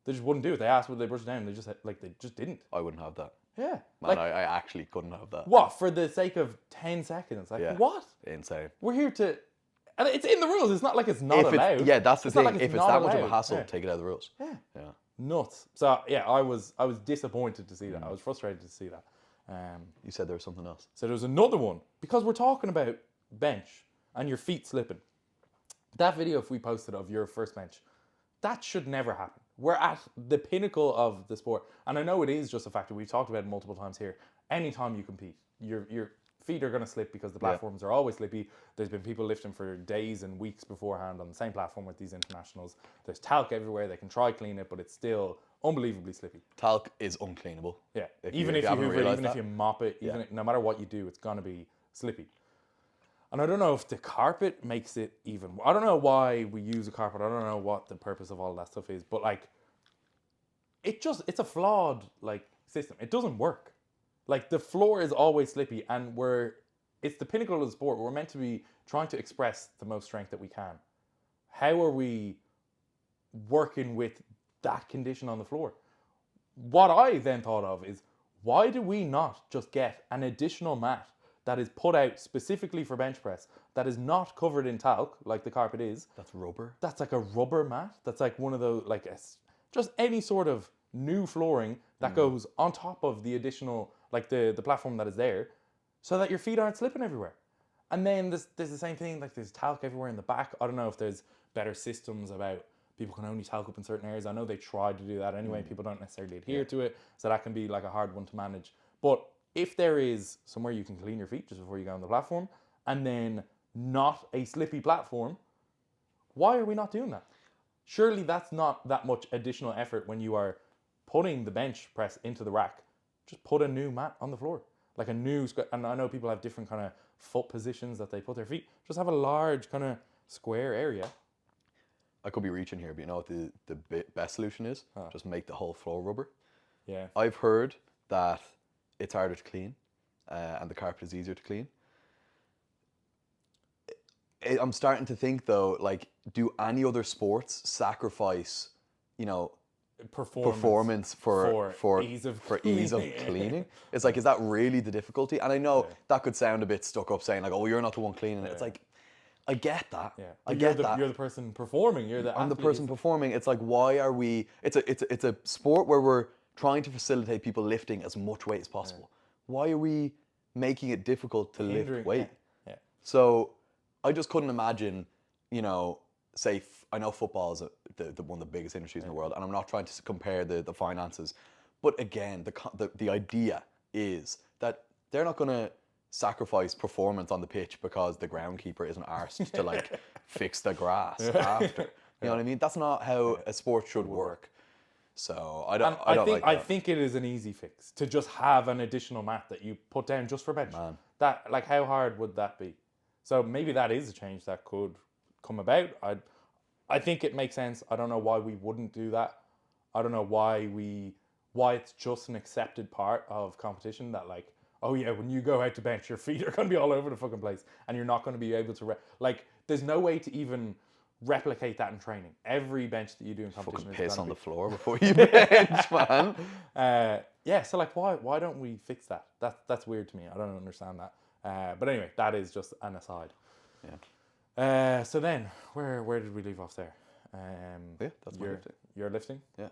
They just wouldn't do it. They asked would they brush it down. They just didn't. I wouldn't have that. Yeah. Man, I actually couldn't have that. What? For the sake of 10 seconds? Like, what? Insane. We're here to... And it's in the rules. It's not like it's not allowed. Yeah, that's the thing. Like if it's that much of a hassle, take it out of the rules. Yeah. Nuts. So, yeah, I was disappointed to see that. I was frustrated to see that. You said there was something else. So there was another one. Because we're talking about bench and your feet slipping. That video, if we posted of your first bench, that should never happen. We're at the pinnacle of the sport. And I know it is just a factor. We've talked about it multiple times here. Anytime you compete, your feet are going to slip because the platforms are always slippy. There's been people lifting for days and weeks beforehand on the same platform with these internationals. There's talc everywhere. They can try clean it, but it's still unbelievably slippy. Talc is uncleanable. Yeah. Even if you hoover it, even if you mop it, no matter what you do, it's going to be slippy. And I don't know if the carpet makes it even. I don't know why we use a carpet. I don't know what the purpose of all that stuff is. But like, it's a flawed like system. It doesn't work. Like the floor is always slippy, and it's the pinnacle of the sport. We're meant to be trying to express the most strength that we can. How are we working with that condition on the floor? what I then thought of is, why do we not just get an additional mat that is put out specifically for bench press, that is not covered in talc like the carpet is? That's rubber. That's like a rubber mat. That's like one of those, like just any sort of new flooring that goes on top of the additional, like the platform that is there, so that your feet aren't slipping everywhere. And then there's the same thing, like there's talc everywhere in the back. I don't know if there's better systems about people can only talc up in certain areas. I know they tried to do that anyway. People don't necessarily adhere to it, so that can be like a hard one to manage. But if there is somewhere you can clean your feet just before you go on the platform, and then not a slippy platform, why are we not doing that? Surely that's not that much additional effort when you are putting the bench press into the rack. Just put a new mat on the floor, like a new. And I know people have different kind of foot positions that they put their feet. Just have a large kind of square area. I could be reaching here, but you know what the best solution is? Just make the whole floor rubber. Yeah. I've heard that it's harder to clean, and the carpet is easier to clean. I'm starting to think though, like, do any other sports sacrifice, you know, performance for ease of cleaning? It's like, is that really the difficulty? And I know that could sound a bit stuck up, saying like, oh, you're not the one cleaning it. It's like, I get that. Yeah. I get that. You're the person performing. I'm the person performing. It's like, why are we? It's a sport where we're trying to facilitate people lifting as much weight as possible. Why are we making it difficult to lift weight? Yeah. So I just couldn't imagine, you know, say, I know football is one of the biggest industries in the world, and I'm not trying to compare the finances, but again, the idea is that they're not going to sacrifice performance on the pitch because the groundkeeper isn't arsed to like fix the grass after. You know what I mean? That's not how a sport should work. So I think it is an easy fix to just have an additional mat that you put down just for bench. Man. That, like, how hard would that be? So maybe that is a change that could come about. I think it makes sense. I don't know why we wouldn't do that. I don't know why it's just an accepted part of competition that, like, oh yeah, when you go out to bench, your feet are going to be all over the fucking place, and you're not going to be able to like. There's no way to even replicate that in training. Every bench that you do in competition fucking is piss on be... the floor before you bench, man. Yeah, so like, why don't we fix that? That's weird to me. I don't understand that. But anyway, that is just an aside. Yeah. So then, where did we leave off there? Yeah, that's my lifting. Your lifting? Yeah.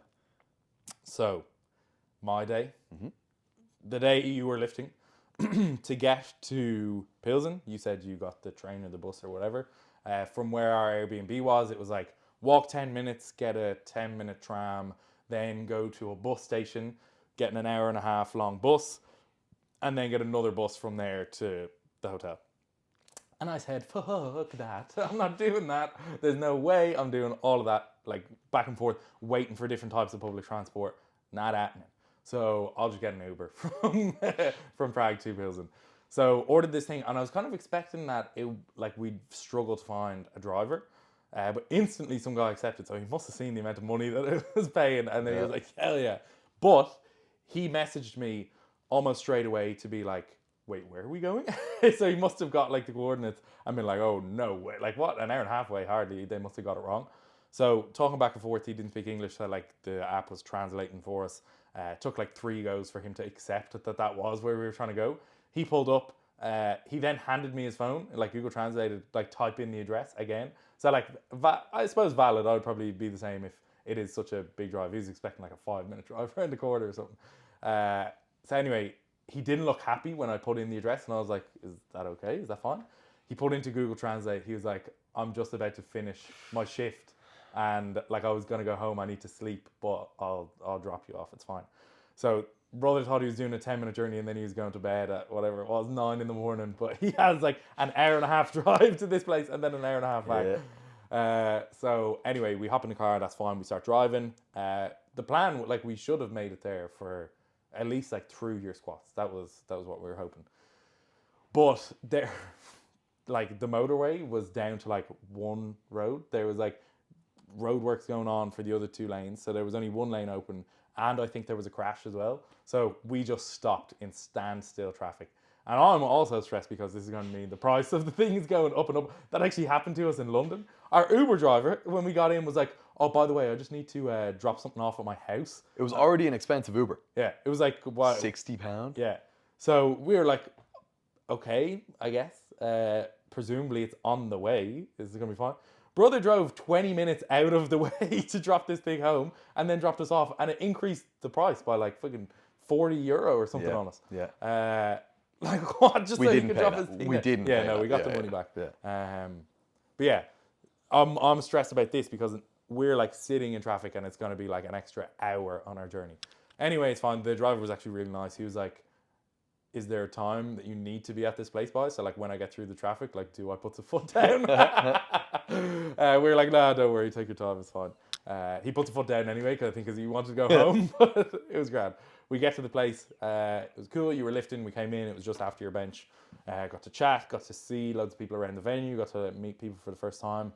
So, my day, the day you were lifting, to get to Pilsen, you said you got the train or the bus or whatever. From where our Airbnb was, it was like walk 10 minutes, get a 10-minute tram, then go to a bus station, get an hour and a half long bus, and then get another bus from there to the hotel. And I said, fuck that. I'm not doing that. There's no way I'm doing all of that, like back and forth, waiting for different types of public transport. Not happening. So I'll just get an Uber from Prague to Pilsen. So ordered this thing, and I was kind of expecting that we'd struggle to find a driver. But instantly some guy accepted, so he must have seen the amount of money that it was paying, and then he was like, hell yeah. But he messaged me almost straight away to be like, wait, where are we going? So he must have got like the coordinates and been like, oh no way, like what, an hour and a half away, hardly, they must have got it wrong. So talking back and forth, he didn't speak English, so like the app was translating for us. Took like 3 goes for him to accept that was where we were trying to go. He pulled up, he then handed me his phone, like Google translated, like type in the address again. So like, I suppose valid, I would probably be the same if it is such a big drive. He was expecting like a 5-minute drive around the corner or something. So anyway, he didn't look happy when I put in the address, and I was like, is that okay? Is that fine? He put into Google Translate, he was like, I'm just about to finish my shift, and like I was gonna go home, I need to sleep, but I'll drop you off, it's fine. So brother thought he was doing a 10-minute journey, and then he was going to bed at whatever it was, 9 in the morning, but he has like an hour and a half drive to this place and then an hour and a half back. Yeah. So anyway, we hop in the car, that's fine, we start driving. The plan, like, we should have made it there for at least like through your squats. That was what we were hoping. But there, like, the motorway was down to like one road. There was like road works going on for the other 2 lanes, so there was only 1 lane open, and I think there was a crash as well. So we just stopped in standstill traffic, And I'm also stressed because this is going to mean the price of the thing is going up and up. That actually happened to us in London. Our Uber driver, when we got in, was like, oh, by the way, I just need to drop something off at my house. It was already an expensive Uber. Yeah, it was like, what? £60. Yeah. So we were like, okay, I guess. Presumably it's on the way. This is going to be fine. Brother drove 20 minutes out of the way to drop this thing home and then dropped us off. And it increased the price by like fucking €40 or something on us. Yeah. Like what? Just We so you didn't could pay drop that. his thing. We there. didn't Yeah, pay no, that. we got Yeah, the money yeah, back. yeah. But yeah, I'm stressed about this because we're like sitting in traffic and it's going to be like an extra hour on our journey. Anyway, it's fine. The driver was actually really nice. He was like, is there a time that you need to be at this place by? So like when I get through the traffic, like do I put the foot down? We were like, nah, don't worry, take your time, it's fine. He put the foot down anyway, because I think he wanted to go home, but it was grand. We get to the place, it was cool, you were lifting, we came in, it was just after your bench. Got to chat, got to see loads of people around the venue, got to meet people for the first time.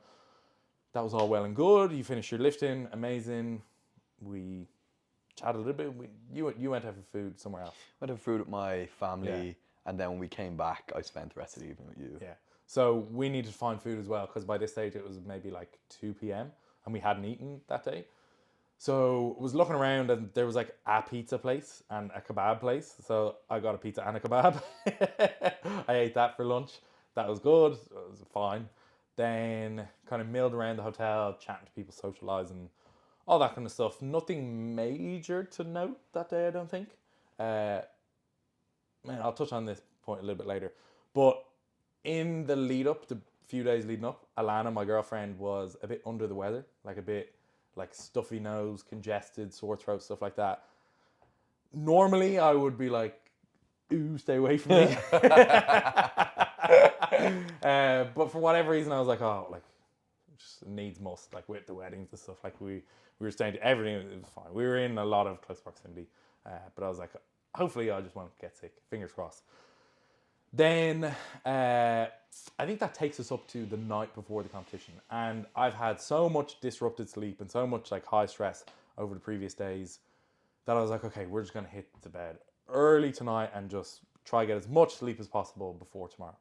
That was all well and good. You finished your lifting, amazing. We chatted a little bit. You went to have food somewhere else. Went to have food with my family, and then when we came back, I spent the rest of the evening with you. Yeah. So we needed to find food as well, because by this stage it was maybe like 2 p.m. and we hadn't eaten that day. So I was looking around and there was like a pizza place and a kebab place. So I got a pizza and a kebab. I ate that for lunch. That was good. It was fine. Then kind of milled around the hotel, chatting to people, socializing, all that kind of stuff. Nothing major to note that day, I don't think. I'll touch on this point a little bit later. But in the lead up, the few days leading up, Alana, my girlfriend, was a bit under the weather, like a bit like stuffy nose, congested, sore throat, stuff like that. Normally, I would be like, ooh, stay away from me. But for whatever reason, I was like, oh, like, just needs must, like with the weddings and stuff. Like we were staying to everything, it was fine. We were in a lot of close proximity, but I was like, hopefully I just won't get sick, fingers crossed. Then I think that takes us up to the night before the competition, and I've had so much disrupted sleep and so much like high stress over the previous days that I was like, okay, we're just gonna hit the bed early tonight and just try to get as much sleep as possible before tomorrow.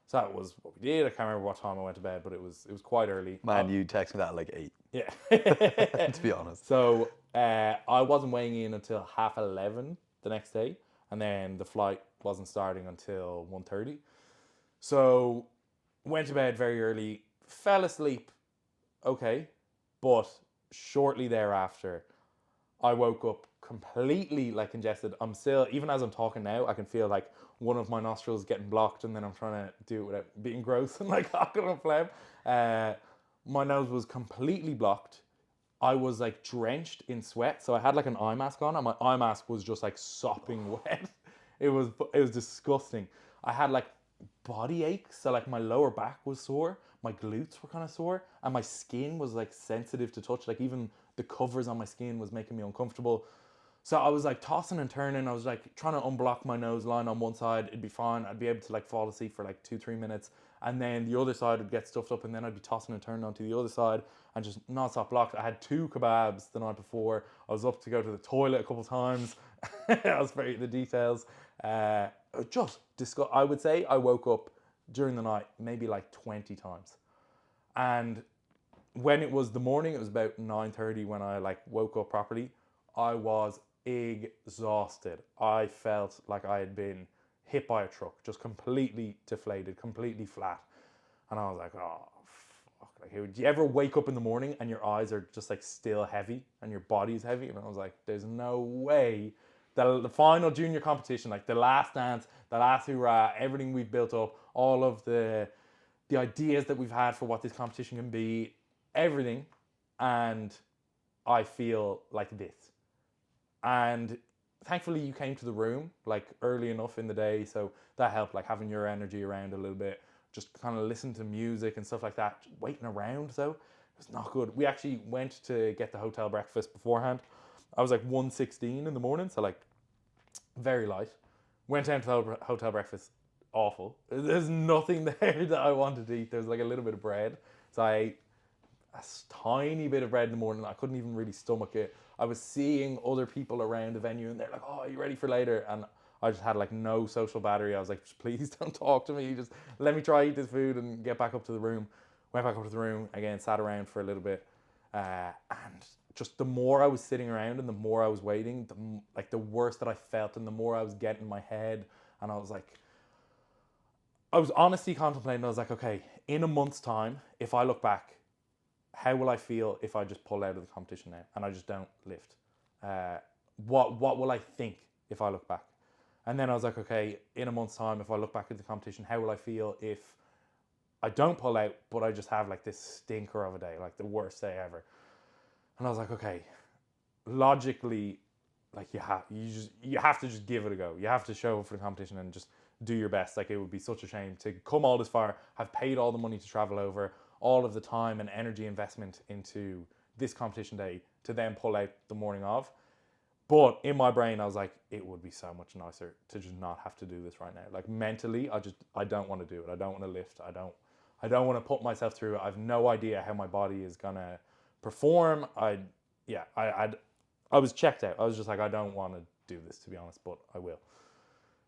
So that was what we did. I can't remember what time I went to bed, but it was quite early. Man, you texted me that at like 8. Yeah. To be honest. So I wasn't weighing in until 11:30 the next day, and then the flight wasn't starting until 1:30. So went to bed very early, fell asleep okay, but shortly thereafter, I woke up completely like congested. I'm still, even as I'm talking now, I can feel like one of my nostrils getting blocked, and then I'm trying to do it without being gross and like hocking up phlegm. My nose was completely blocked. I was like drenched in sweat, so I had like an eye mask on, and my eye mask was just like sopping wet. It was disgusting. I had like body aches, so like my lower back was sore, my glutes were kind of sore, and my skin was like sensitive to touch. Like even the covers on my skin was making me uncomfortable. So I was like tossing and turning. I was like trying to unblock my nose line on one side. It'd be fine. I'd be able to like fall asleep for like 2-3 minutes, and then the other side would get stuffed up, and then I'd be tossing and turning onto the other side and just non-stop blocked. I had 2 kebabs the night before. I was up to go to the toilet a couple times. I was very the details. Just disgust. I would say I woke up during the night maybe like 20 times, and when it was the morning, it was about 9:30 when I like woke up properly. I was exhausted. I felt like I had been hit by a truck, just completely deflated, completely flat. And I was like, oh, fuck. Like, do you ever wake up in the morning and your eyes are just like still heavy and your body's heavy? And I was like, there's no way that the final junior competition, like the last dance, the last hurrah, everything we've built up, all of the ideas that we've had for what this competition can be, everything, and I feel like this. And thankfully you came to the room like early enough in the day, so that helped, like having your energy around a little bit, just kind of listen to music and stuff like that. Waiting around though, it was not good. We actually went to get the hotel breakfast beforehand. I was like 1:16 in the morning, so like very light. Went down to the hotel breakfast, awful. There's nothing there that I wanted to eat. There's like a little bit of bread, so I ate a tiny bit of bread in the morning. I couldn't even really stomach it. I was seeing other people around the venue and they're like, oh, are you ready for later? And I just had like no social battery. I was like, please don't talk to me. Just let me try eat this food and get back up to the room. Went back up to the room again, sat around for a little bit, and just the more I was sitting around and the more I was waiting, the worse that I felt, and the more I was getting in my head, and I was like, I was honestly contemplating. I was like, okay, in a month's time, if I look back, how will I feel if I just pull out of the competition now and I just don't lift? What will I think if I look back? And then I was like, okay, in a month's time, if I look back at the competition, how will I feel if I don't pull out, but I just have like this stinker of a day, like the worst day ever? And I was like, okay, logically, like you have to just give it a go. You have to show up for the competition and just do your best. Like, it would be such a shame to come all this far, have paid all the money to travel over, all of the time and energy investment into this competition day, to then pull out the morning of. But in my brain, I was like, it would be so much nicer to just not have to do this right now. Like, mentally, I don't want to do it. I don't want to lift. I don't want to put myself through it. I have no idea how my body is gonna perform. I was checked out. I was just like, I don't want to do this, to be honest, but I will.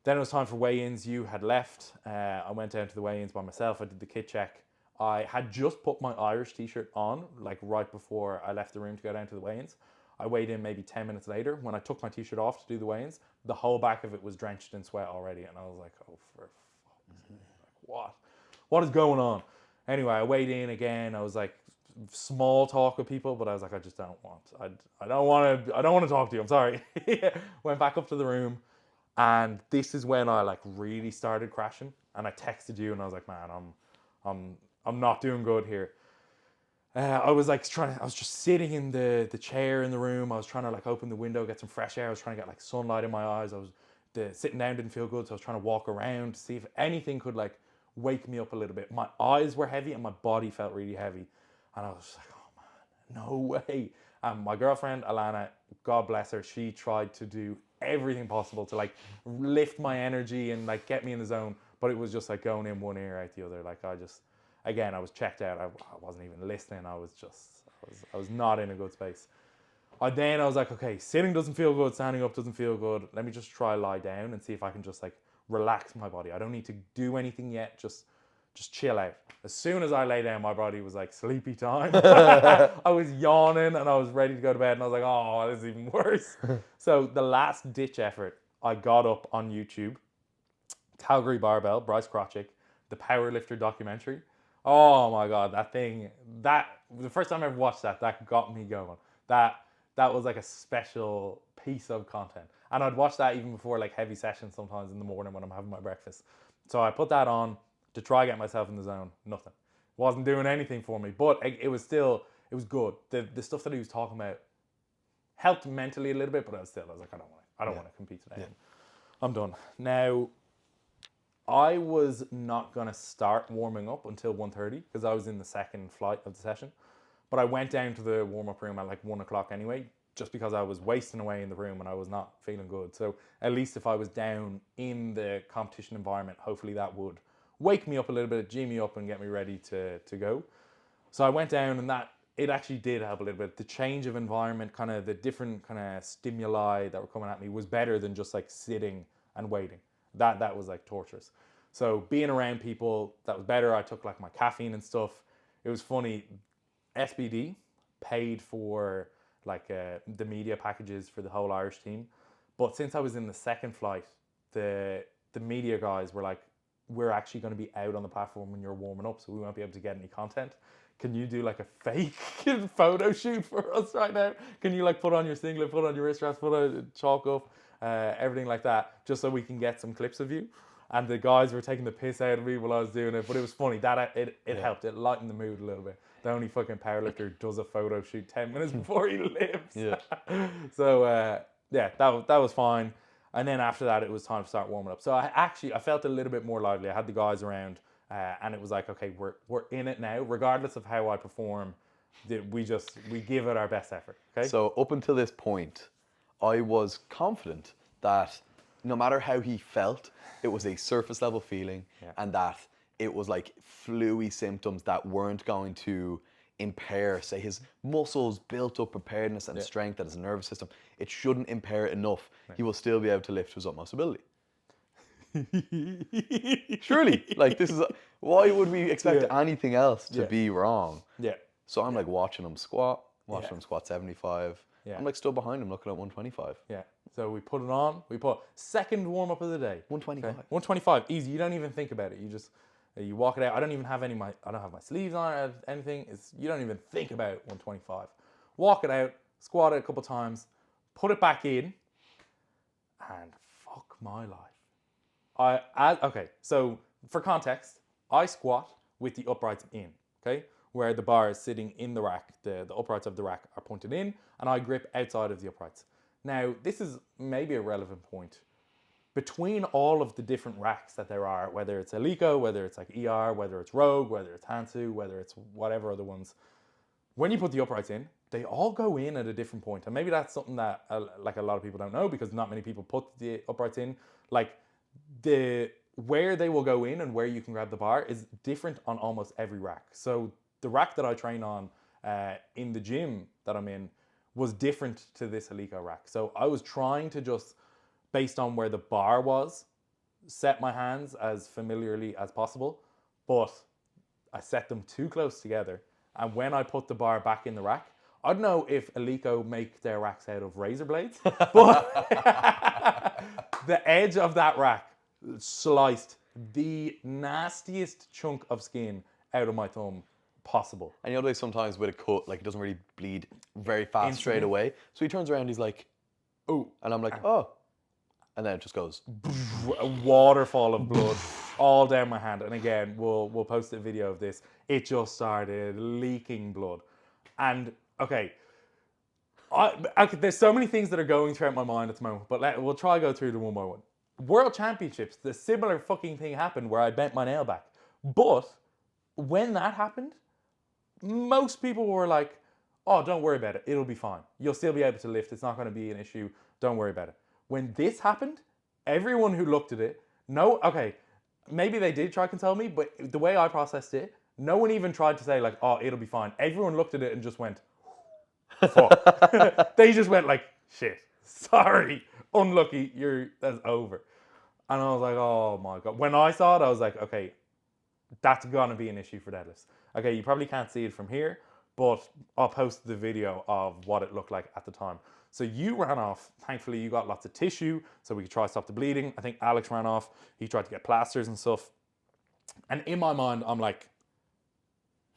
Then it was time for weigh-ins. You had left. I went down to the weigh-ins by myself. I did the kit check. I had just put my Irish t-shirt on, like right before I left the room to go down to the weigh-ins. I weighed in maybe 10 minutes later. When I took my t-shirt off to do the weigh-ins, the whole back of it was drenched in sweat already. And I was like, oh, for fuck's sake, like, what? What is going on? Anyway, I weighed in again. I was like, small talk with people, but I was like, I just don't want. I don't want to talk to you. I'm sorry. Went back up to the room, and this is when I like really started crashing. And I texted you, and I was like, man, I'm not doing good here. I was just sitting in the chair in the room. I was trying to like open the window, get some fresh air. I was trying to get like sunlight in my eyes. Sitting down didn't feel good, so I was trying to walk around to see if anything could like wake me up a little bit. My eyes were heavy and my body felt really heavy, and I was just like, oh man, no way. And my girlfriend Alana, God bless her, she tried to do everything possible to like lift my energy and like get me in the zone, but it was just like going in one ear out the other. Like, I was checked out. I wasn't even listening. I was not in a good space. I was like, okay, sitting doesn't feel good, standing up doesn't feel good. Let me just try lie down and see if I can just like relax my body. I don't need to do anything yet. Just chill out. As soon as I lay down, my body was like, sleepy time. I was yawning and I was ready to go to bed, and I was like, oh, this is even worse. So the last ditch effort, I got up on YouTube, Calgary Barbell, Bryce Krotchik, the powerlifter documentary. Oh my God, that the first time I ever watched that got me going. That was like a special piece of content. And I'd watch that even before like heavy sessions sometimes in the morning when I'm having my breakfast. So I put that on to try get myself in the zone. Nothing. Wasn't doing anything for me, but it was good. The stuff that he was talking about helped mentally a little bit, but I was like, I don't want to compete today. Yeah. I'm done. Now, I was not going to start warming up until 1:30 because I was in the second flight of the session. But I went down to the warm-up room at like 1 o'clock anyway, just because I was wasting away in the room and I was not feeling good. So at least if I was down in the competition environment, hopefully that would wake me up a little bit, gee me up and get me ready to go. So I went down, and it actually did help a little bit. The change of environment, kind of the different kind of stimuli that were coming at me was better than just like sitting and waiting. That was like torturous. So being around people, that was better. I took like my caffeine and stuff. It was funny. SBD paid for like the media packages for the whole Irish team. But since I was in the second flight, the media guys were like, we're actually going to be out on the platform when you're warming up, so we won't be able to get any content. Can you do like a fake photo shoot for us right now? Can you like put on your singlet, put on your wrist straps, put a chalk up, everything like that, just so we can get some clips of you? And the guys were taking the piss out of me while I was doing it, but it was funny. It helped. It lightened the mood a little bit. The only fucking powerlifter does a photo shoot 10 minutes before he lives. Yeah. So that was fine. And then after that, it was time to start warming up. So I felt a little bit more lively. I had the guys around, and it was like, okay, we're in it now. Regardless of how I perform, we give it our best effort. Okay. So up until this point, I was confident that no matter how he felt, it was a surface level feeling, and that it was like flu-y symptoms that weren't going to impair, say, his muscles, built up preparedness and strength, and his nervous system. It shouldn't impair it enough. He will still be able to lift to his utmost ability. Surely, like this is why would we expect Yeah. anything else to Yeah. be wrong? Yeah. So I'm Yeah. like watching him squat, Yeah. watching him squat 75. Yeah. I'm like stood behind him looking at 125. Yeah. So we put it on. We put second warm up of the day. 125. 125. Easy. You don't even think about it. You just you walk it out. I don't even have I don't have my sleeves on or anything. You don't even think about 125. Walk it out. Squat it a couple times. Put it back in. And fuck my life. Okay. So for context, I squat with the uprights in. Okay, where the bar is sitting in the rack. The uprights of the rack are pointed in, and I grip outside of the uprights. Now, this is maybe a relevant point. Between all of the different racks that there are, whether it's Alico, whether it's like ER, whether it's Rogue, whether it's Hansu, whether it's whatever other ones, when you put the uprights in, they all go in at a different point. And maybe that's something that like a lot of people don't know because not many people put the uprights in. Like where they will go in and where you can grab the bar is different on almost every rack. So the rack that I train on in the gym that I'm in was different to this Alico rack. So I was trying to just, based on where the bar was, set my hands as familiarly as possible, but I set them too close together. And when I put the bar back in the rack, I don't know if Alico make their racks out of razor blades, but the edge of that rack sliced the nastiest chunk of skin out of my thumb possible. And you know, like sometimes with a cut, like it doesn't really bleed very fast straight away. So he turns around, he's like, "Oh," and I'm like, "Oh," and then it just goes. A waterfall of blood all down my hand. And again, we'll post a video of this. It just started leaking blood. And okay, there's so many things that are going throughout my mind at the moment, but we'll try to go through them one by one. World Championships, the similar fucking thing happened where I bent my nail back. But when that happened, most people were like, "Oh, don't worry about it. It'll be fine. You'll still be able to lift. It's not going to be an issue. Don't worry about it." When this happened, everyone who looked at it, okay, maybe they did try to console me, but the way I processed it, no one even tried to say like, "Oh, it'll be fine." Everyone looked at it and just went, "Fuck." They just went like, "Shit, sorry, unlucky, that's over." And I was like, "Oh my God." When I saw it, I was like, "Okay, that's gonna be an issue for deadlifts." Okay, you probably can't see it from here, but I'll post the video of what it looked like at the time. So you ran off. Thankfully, you got lots of tissue, so we could try to stop the bleeding. I think Alex ran off. He tried to get plasters and stuff. And in my mind, I'm like,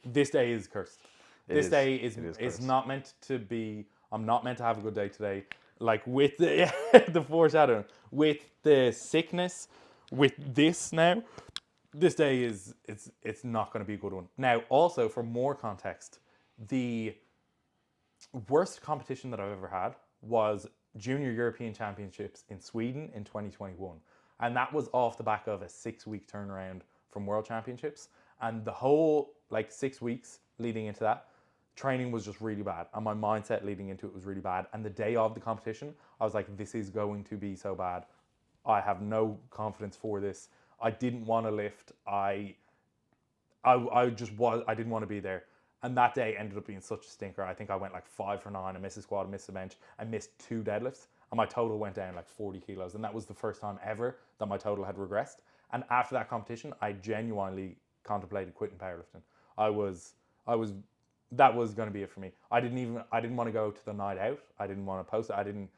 this day is cursed. This day is not meant to be. I'm not meant to have a good day today. Like with the the foreshadowing, with the sickness, with this now, this day it's not going to be a good one. Now, also for more context, the worst competition that I've ever had was Junior European Championships in Sweden in 2021. And that was off the back of a 6-week turnaround from World Championships. And the whole 6 weeks leading into that, training was just really bad. And my mindset leading into it was really bad. And the day of the competition, I was like, this is going to be so bad. I have no confidence for this. I didn't want to lift. I didn't want to be there. And that day ended up being such a stinker. I think I went 5 for 9. I missed a squat, I missed a bench, I missed 2 deadlifts, and my total went down 40 kilos. And that was the first time ever that my total had regressed. And after that competition, I genuinely contemplated quitting powerlifting. That was going to be it for me. I didn't want to go to the night out. I didn't want to post it. I didn't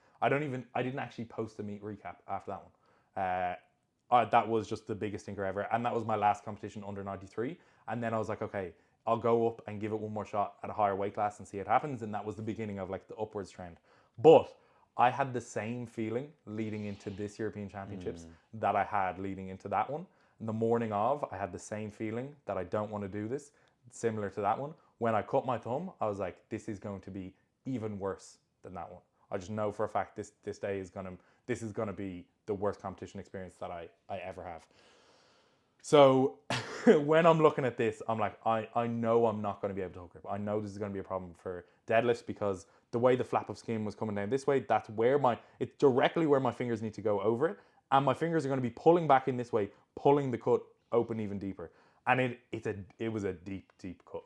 actually post a meet recap after that one. That was just the biggest stinker ever. And that was my last competition under 93. And then I was like, okay, I'll go up and give it one more shot at a higher weight class and see what happens. And that was the beginning of the upwards trend. But I had the same feeling leading into this European Championships that I had leading into that one. The morning of, I had the same feeling that I don't want to do this, similar to that one. When I cut my thumb, I was like, this is going to be even worse than that one. I just know for a fact this day is gonna be the worst competition experience that I ever have. So when I'm looking at this, I'm like, I know I'm not going to be able to hook grip. I know this is going to be a problem for deadlifts because the way the flap of skin was coming down this way, it's directly where my fingers need to go over it. And my fingers are going to be pulling back in this way, pulling the cut open even deeper. And it was a deep, deep cut.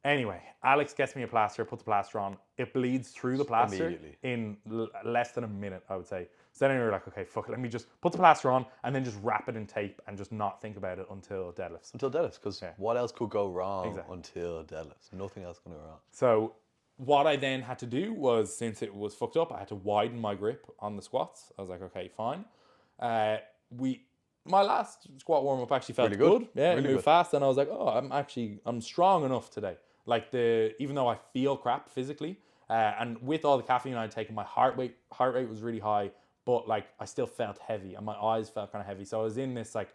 Anyway, Alex gets me a plaster, puts the plaster on. It bleeds through the plaster in less than a minute, I would say. So then we were like, okay, fuck it, let me just put the plaster on and then just wrap it in tape and just not think about it until deadlifts. Until deadlifts, because what else could go wrong Exactly. until deadlifts? Nothing else can go wrong. So what I then had to do was, since it was fucked up, I had to widen my grip on the squats. I was like, okay, fine. My last squat warm up actually felt Really good. Yeah, Really it moved good. fast, and I was like, oh, I'm strong enough today. Like even though I feel crap physically, and with all the caffeine I'd taken, my heart rate was really high, but like I still felt heavy, and my eyes felt kind of heavy. So I was in this like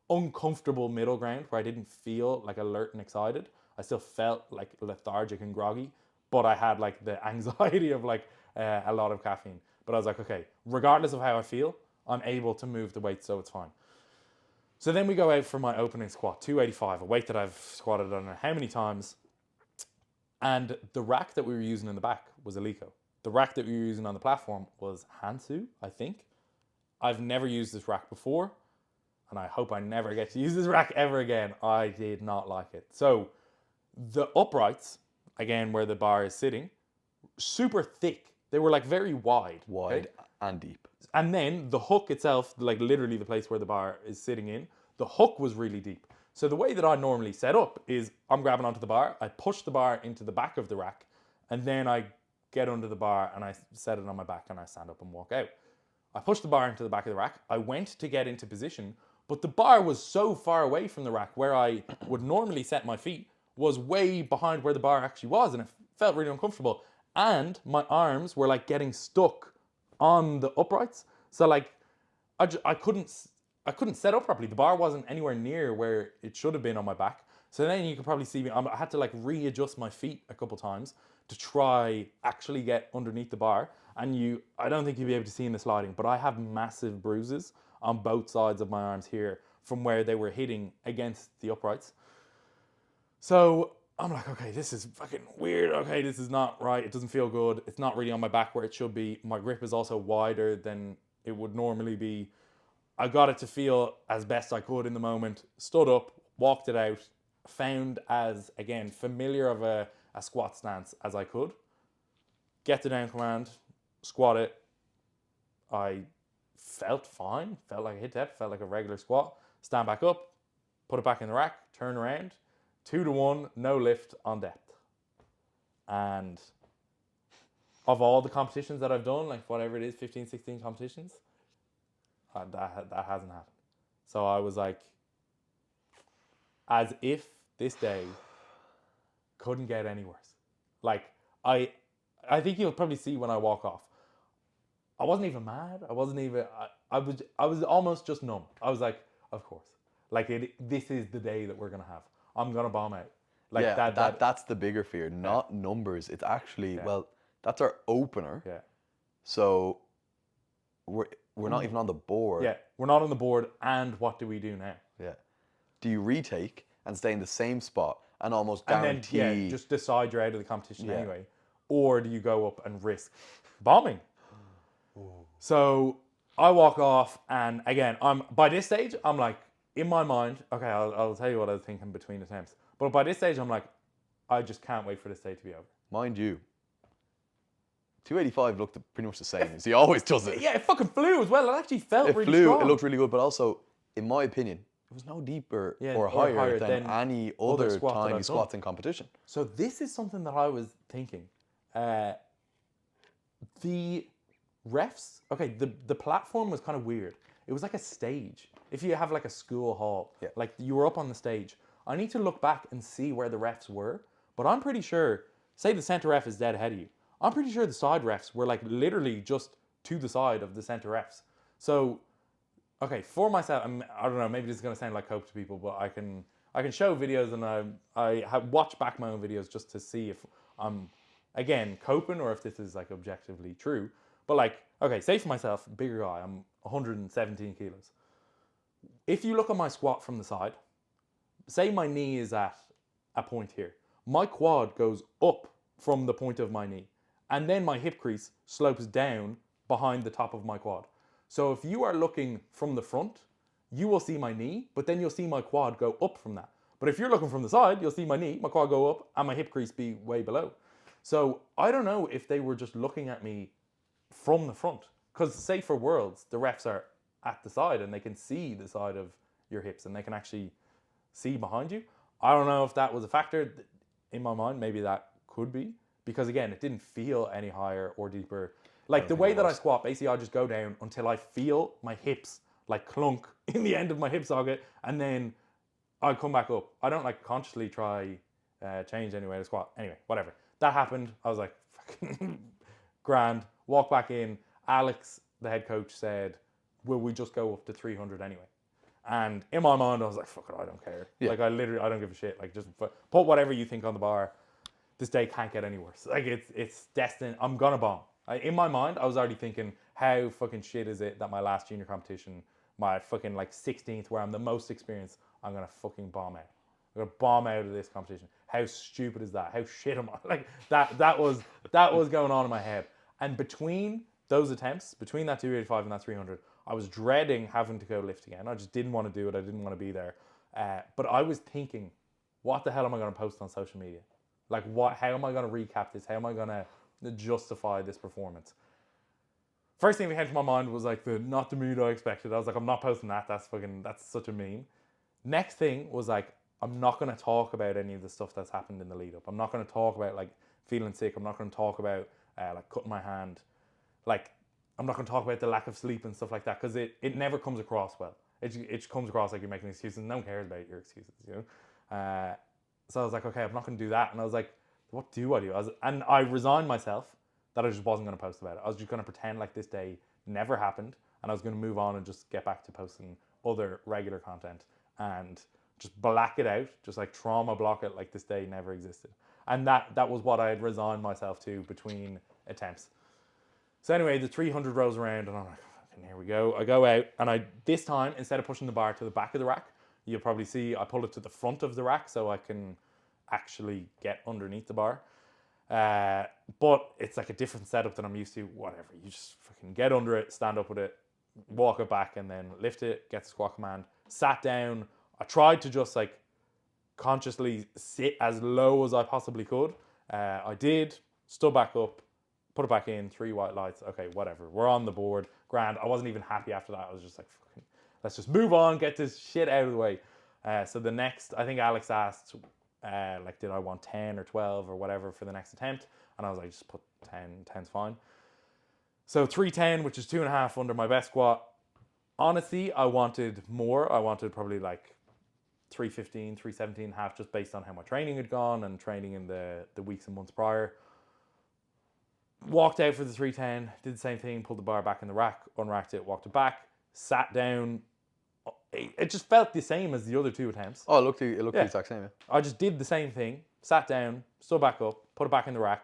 uncomfortable middle ground where I didn't feel like alert and excited. I still felt like lethargic and groggy, but I had like the anxiety of like a lot of caffeine. But I was like, okay, regardless of how I feel, I'm able to move the weight, so it's fine. So then we go out for my opening squat, 285, a weight that I've squatted I don't know how many times. And the rack that we were using in the back was Alico. The rack that we were using on the platform was Hansu, I think. I've never used this rack before, and I hope I never get to use this rack ever again. I did not like it. So the uprights, again, where the bar is sitting, super thick. They were like very wide. Wide and deep. And then the hook itself, like literally the place where the bar is sitting in, the hook was really deep. So the way that I normally set up is I'm grabbing onto the bar, I push the bar into the back of the rack, and then I get under the bar and I set it on my back and I stand up and walk out. I pushed the bar into the back of the rack. I went to get into position, but the bar was so far away from the rack where I would normally set my feet was way behind where the bar actually was, and it felt really uncomfortable. And my arms were like getting stuck on the uprights. So like I couldn't set up properly. The bar wasn't anywhere near where it should have been on my back. So then you could probably see me, I had to like readjust my feet a couple times to try actually get underneath the bar. And I don't think you'll be able to see in the sliding, but I have massive bruises on both sides of my arms here from where they were hitting against the uprights. So I'm like, okay, this is fucking weird. Okay, this is not right. It doesn't feel good. It's not really on my back where it should be. My grip is also wider than it would normally be. I got it to feel as best I could in the moment. Stood up, walked it out, found as, again, familiar of a squat stance as I could. Get the down command, squat it. I felt fine. Felt like a hit depth, felt like a regular squat. Stand back up, put it back in the rack, turn around. 2-1, no lift on depth. And of all the competitions that I've done, like whatever it is, 15, 16 competitions, that hasn't happened. So I was like, as if this day couldn't get any worse. Like, I think you'll probably see when I walk off. I wasn't even mad. I wasn't even, I was almost just numb. I was like, of course. Like, this is the day that we're going to have. I'm going to bomb out. Like Yeah, that's the bigger fear, not numbers. It's actually, well, that's our opener. Yeah. So we're not even on the board. Yeah, we're not on the board, and what do we do now? Yeah. Do you retake and stay in the same spot and almost And guarantee... then, just decide you're out of the competition anyway? Or do you go up and risk bombing? So I walk off, and again, by this stage, I'm like, in my mind, okay, I'll tell you what I was thinking between attempts. But by this stage, I'm like, I just can't wait for this day to be over. Mind you, 285 looked pretty much the same as he always does it. Yeah, it fucking flew as well. It actually felt really strong. It looked really good, but also, in my opinion, it was no deeper or higher than any other time he squats in competition. So this is something that I was thinking. The refs, okay, the platform was kind of weird. It was like a stage. If you have like a school hall, like you were up on the stage. I need to look back and see where the refs were, but I'm pretty sure, say the center ref is dead ahead of you, I'm pretty sure the side refs were like literally just to the side of the center refs. So, okay, for myself, I don't know, maybe this is going to sound like hope to people, but I can show videos, and I have watched back my own videos just to see if I'm, again, coping or if this is like objectively true. But like, okay, say for myself, bigger guy, I'm 117 kilos. If you look at my squat from the side, say my knee is at a point here. My quad goes up from the point of my knee, and then my hip crease slopes down behind the top of my quad. So if you are looking from the front, you will see my knee, but then you'll see my quad go up from that. But if you're looking from the side, you'll see my knee, my quad go up, and my hip crease be way below. So I don't know if they were just looking at me from the front. because say for worlds, the refs are at the side and they can see the side of your hips and they can actually see behind you. I don't know if that was a factor in my mind. Maybe that could be, because again, it didn't feel any higher or deeper. Like the way that I squat, basically I just go down until I feel my hips like clunk in the end of my hip socket, and then I come back up. I don't like consciously try change any way to squat. Anyway, whatever. That happened. I was like, fucking grand. Walk back in. Alex, the head coach, said, will we just go up to 300 anyway? And in my mind, I was like, fuck it, I don't care. Yeah. Like, I don't give a shit. Like, just put whatever you think on the bar. This day can't get any worse. Like, it's destined. I'm gonna bomb. In my mind, I was already thinking, how fucking shit is it that my last junior competition, my fucking like 16th, where I'm the most experienced, I'm gonna fucking bomb out. I'm gonna bomb out of this competition. How stupid is that? How shit am I? Like that was going on in my head. And between those attempts, between that 285 and that 300, I was dreading having to go lift again. I just didn't want to do it. I didn't want to be there. But I was thinking, what the hell am I going to post on social media? Like, how am I going to recap this? How am I going to justify this performance? First thing that came to my mind was like not the mood I expected. I was like, I'm not posting that. That's such a meme. Next thing was like, I'm not going to talk about any of the stuff that's happened in the lead up. I'm not going to talk about like feeling sick. I'm not going to talk about like cutting my hand. Like, I'm not going to talk about the lack of sleep and stuff like that, because it never comes across well. It comes across like you're making excuses, and no one cares about your excuses, you know? So I was like, okay, I'm not going to do that. And I was like, what do I do? And I resigned myself that I just wasn't going to post about it. I was just going to pretend like this day never happened, and I was going to move on and just get back to posting other regular content and just black it out, just like trauma block it like this day never existed. And that was what I had resigned myself to between attempts. So anyway, the 300 rolls around, and I'm like, fucking here we go. I go out, and this time, instead of pushing the bar to the back of the rack, you'll probably see I pull it to the front of the rack so I can actually get underneath the bar. But it's like a different setup than I'm used to. Whatever, you just fucking get under it, stand up with it, walk it back, and then lift it, get the squat command. Sat down. I tried to just like consciously sit as low as I possibly could. I did, stood back up, put it back in, 3 white lights. Okay, whatever. We're on the board. Grand. I wasn't even happy after that. I was just like, fucking, let's just move on, get this shit out of the way. So the next, I think Alex asked, like, did I want 10 or 12 or whatever for the next attempt? And I was like, just put 10. 10's fine. So 310, which is 2.5 under my best squat. Honestly, I wanted more. I wanted probably like 315, 317.5, just based on how my training had gone and training in the weeks and months prior. Walked out for the 310, did the same thing, pulled the bar back in the rack, unracked it, walked it back, sat down. It just felt the same as the other 2 attempts. Oh, it looked the exact same, yeah. I just did the same thing, sat down, stood back up, put it back in the rack.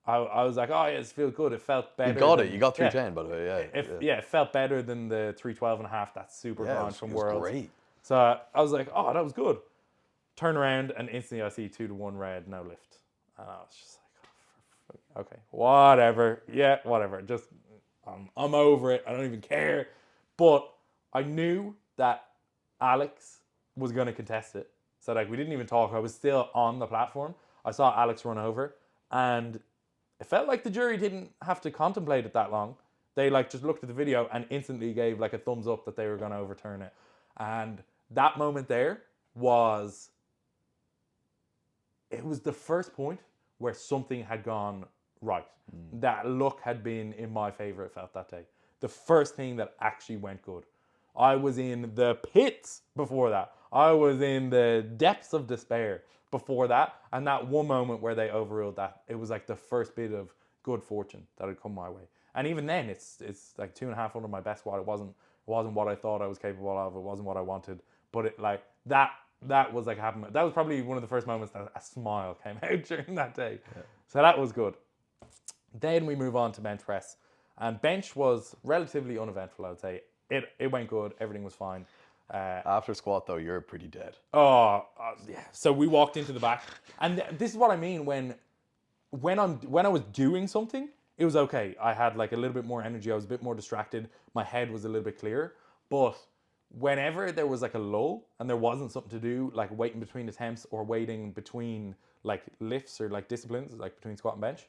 I was like, oh yeah, it feels good. It felt better. You got 310, by the way, yeah. It felt better than the 312.5, that super grind from Worlds. Great. So I was like, oh, that was good. Turn around and instantly I see 2-1 red, no lift. And I was just like, oh, okay, whatever. Yeah, whatever. Just, I'm over it. I don't even care. But I knew that Alex was going to contest it. So like, we didn't even talk. I was still on the platform. I saw Alex run over, and it felt like the jury didn't have to contemplate it that long. They like just looked at the video and instantly gave like a thumbs up that they were going to overturn it. And that moment there was the first point where something had gone right. That luck had been in my favor, it felt that day. The first thing that actually went good. I was in the pits before that. I was in the depths of despair before that. And that one moment where they overruled that, it was like the first bit of good fortune that had come my way. And even then, it's like 2.5 under my best squat. It wasn't what I thought I was capable of. It wasn't what I wanted. But it like that was like happening. That was probably one of the first moments that a smile came out during that day. Yeah. So that was good. Then we move on to bench press. And bench was relatively uneventful, I would say. It went good. Everything was fine. After squat, though, you're pretty dead. Yeah. So we walked into the back. And this is what I mean when I was doing something, it was okay. I had like a little bit more energy. I was a bit more distracted. My head was a little bit clearer. But whenever there was like a lull and there wasn't something to do, like waiting between attempts or waiting between like lifts or like disciplines, like between squat and bench,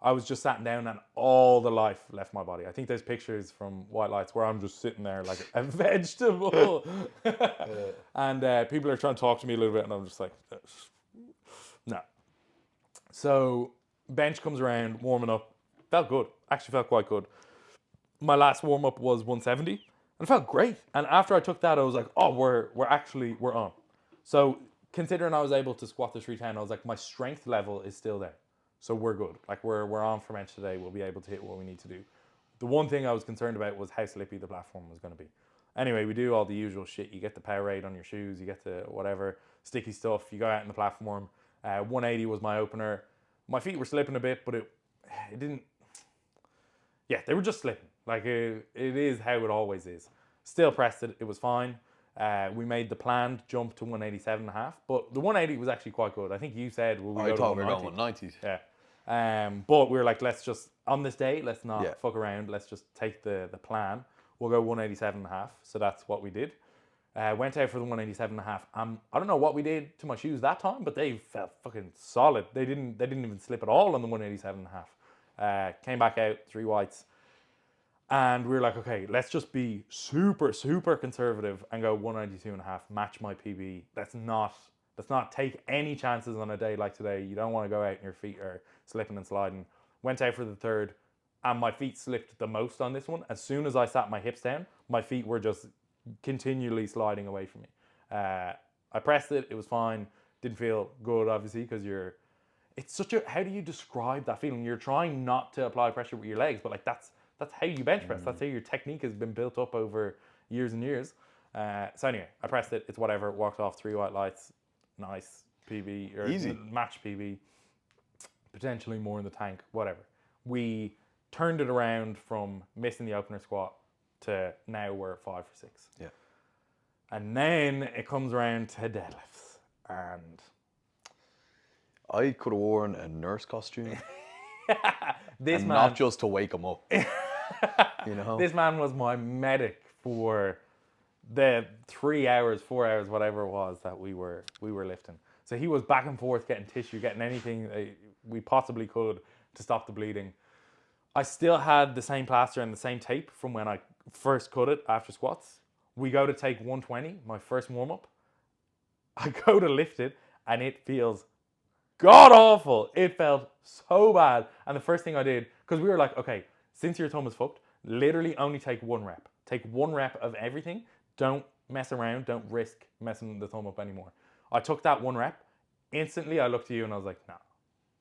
I was just sat down and all the life left my body. I think there's pictures from White Lights where I'm just sitting there like a vegetable. And people are trying to talk to me a little bit and I'm just like, no. So bench comes around, warming up. Felt good. Actually felt quite good. My last warm up was 170 and it felt great. And after I took that, I was like, oh, we're on. So considering I was able to squat the 310, I was like, my strength level is still there. So we're good. Like we're on for bench today. We'll be able to hit what we need to do. The one thing I was concerned about was how slippy the platform was going to be. Anyway, we do all the usual shit. You get the Powerade on your shoes. You get the whatever, sticky stuff. You go out in the platform. 180 was my opener. My feet were slipping a bit, but it didn't. Yeah, they were just slipping. Like it is how it always is. Still pressed it. It was fine. We made the planned jump to 187.5, but the 180 was actually quite good. I think you said we I thought we were going 190. Yeah. But we were like, let's just, on this day, let's not fuck around. Let's just take the plan. We'll go 187.5. So that's what we did. Went out for the 187.5. I don't know what we did to my shoes that time, but they felt fucking solid. They didn't even slip at all on the 187.5. Came back out, 3 whites. And we were like, okay, let's just be super, super conservative and go 192.5, match my PB. Let's not take any chances on a day like today. You don't want to go out and your feet are slipping and sliding. Went out for the third, and my feet slipped the most on this one. As soon as I sat my hips down, my feet were just continually sliding away from me. I pressed it. It was fine. Didn't feel good, obviously, because it's such a, how do you describe that feeling? You're trying not to apply pressure with your legs, but like that's how you bench press. That's how your technique has been built up over years and years. So anyway, I pressed it. It's whatever. Walked off 3 white lights. Nice PB or Easy. Match PB. Potentially more in the tank. Whatever. We turned it around from missing the opener squat to now we're at 5 for 6. Yeah. And then it comes around to deadlifts, and I could have worn a nurse costume. This and man, not just to wake him up. You know? This man was my medic for the 3 hours, 4 hours, whatever it was that we were lifting. So he was back and forth getting tissue, getting anything we possibly could to stop the bleeding. I still had the same plaster and the same tape from when I first cut it after squats. We go to take 120, my first warm-up. I go to lift it and it feels god awful. It felt so bad. And the first thing I did, because we were like, okay, since your thumb is fucked, literally only take 1 rep. Take 1 rep of everything. Don't mess around. Don't risk messing the thumb up anymore. I took that 1 rep. Instantly, I looked at you and I was like, no,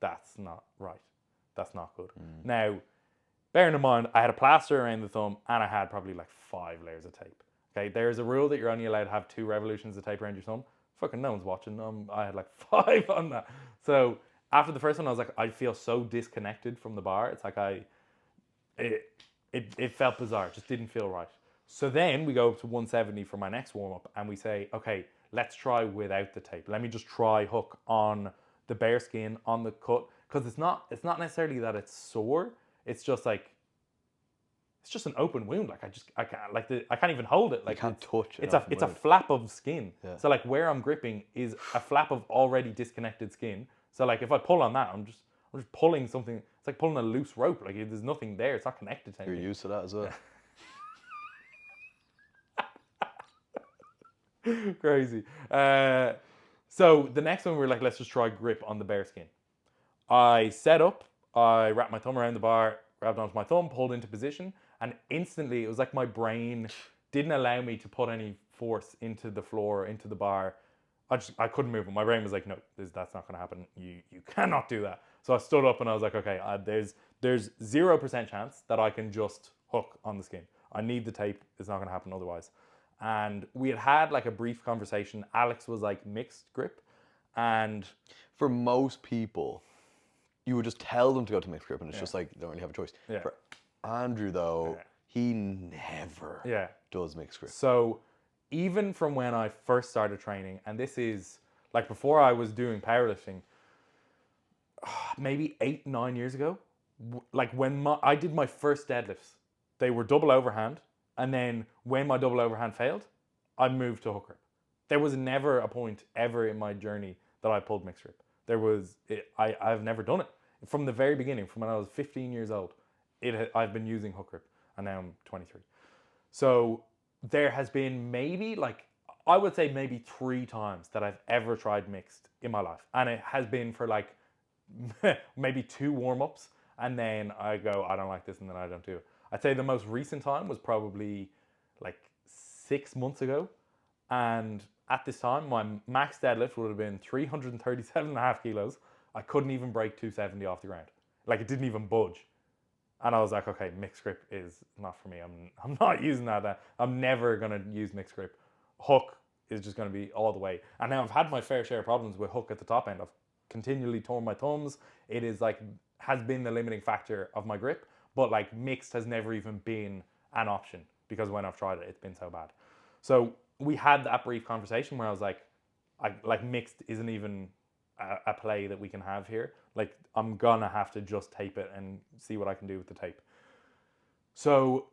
that's not right. That's not good. Now, bearing in mind, I had a plaster around the thumb and I had probably like 5 layers of tape. Okay, there's a rule that you're only allowed to have 2 revolutions of tape around your thumb. Fucking no one's watching. I had like 5 on that. So after the first one, I was like, I feel so disconnected from the bar. It's like it felt bizarre. It just didn't feel right. So then we go up to 170 for my next warm up and we say, okay, let's try without the tape. Let me just try hook on the bare skin, on the cut. Because it's not necessarily that it's sore. It's just like, it's just an open wound. Like I can't even hold it. Like you can't touch it. It's a flap of skin. Yeah. So like where I'm gripping is a flap of already disconnected skin. So like if I pull on that, I'm just pulling something. It's like pulling a loose rope. Like there's nothing there. It's not connected to anything. You're used to that as well. Crazy. So the next one we were like, let's just try grip on the bare skin. I set up. I wrapped my thumb around the bar, grabbed onto my thumb, pulled into position, and instantly it was like my brain didn't allow me to put any force into the floor, into the bar. I couldn't move it. My brain was like, no, that's not going to happen. You cannot do that. So I stood up and I was like, okay, there's 0% chance that I can just hook on the skin. I need the tape. It's not going to happen otherwise. And we had like a brief conversation. Alex was like mixed grip, and for most people, you would just tell them to go to mixed grip, and it's just like they don't really have a choice. Yeah. For Andrew, though, he never does mixed grip. So even from when I first started training, and this is like before I was doing powerlifting, maybe 8-9 years ago, like when I did my first deadlifts, they were double overhand, and then when my double overhand failed, I moved to hook grip. There was never a point ever in my journey that I pulled mixed grip. I've never done it. from the very beginning, from when I was 15 years old, I've been using hook grip, and now I'm 23. So there has been maybe like, I would say maybe 3 times that I've ever tried mixed in my life. And it has been for like maybe 2 warm-ups, and then I go, I don't like this, and then I don't do it. I'd say the most recent time was probably like 6 months ago. And at this time, my max deadlift would have been 337.5 kilos. I couldn't even break 270 off the ground. Like, it didn't even budge. And I was like, okay, mixed grip is not for me. I'm not using that. I'm never going to use mixed grip. Hook is just going to be all the way. And now I've had my fair share of problems with hook at the top end. I've continually torn my thumbs. It is like, has been the limiting factor of my grip. But like, mixed has never even been an option, because when I've tried it, it's been so bad. So we had that brief conversation where I was like mixed isn't even a play that we can have here. Like, I'm gonna have to just tape it and see what I can do with the tape. So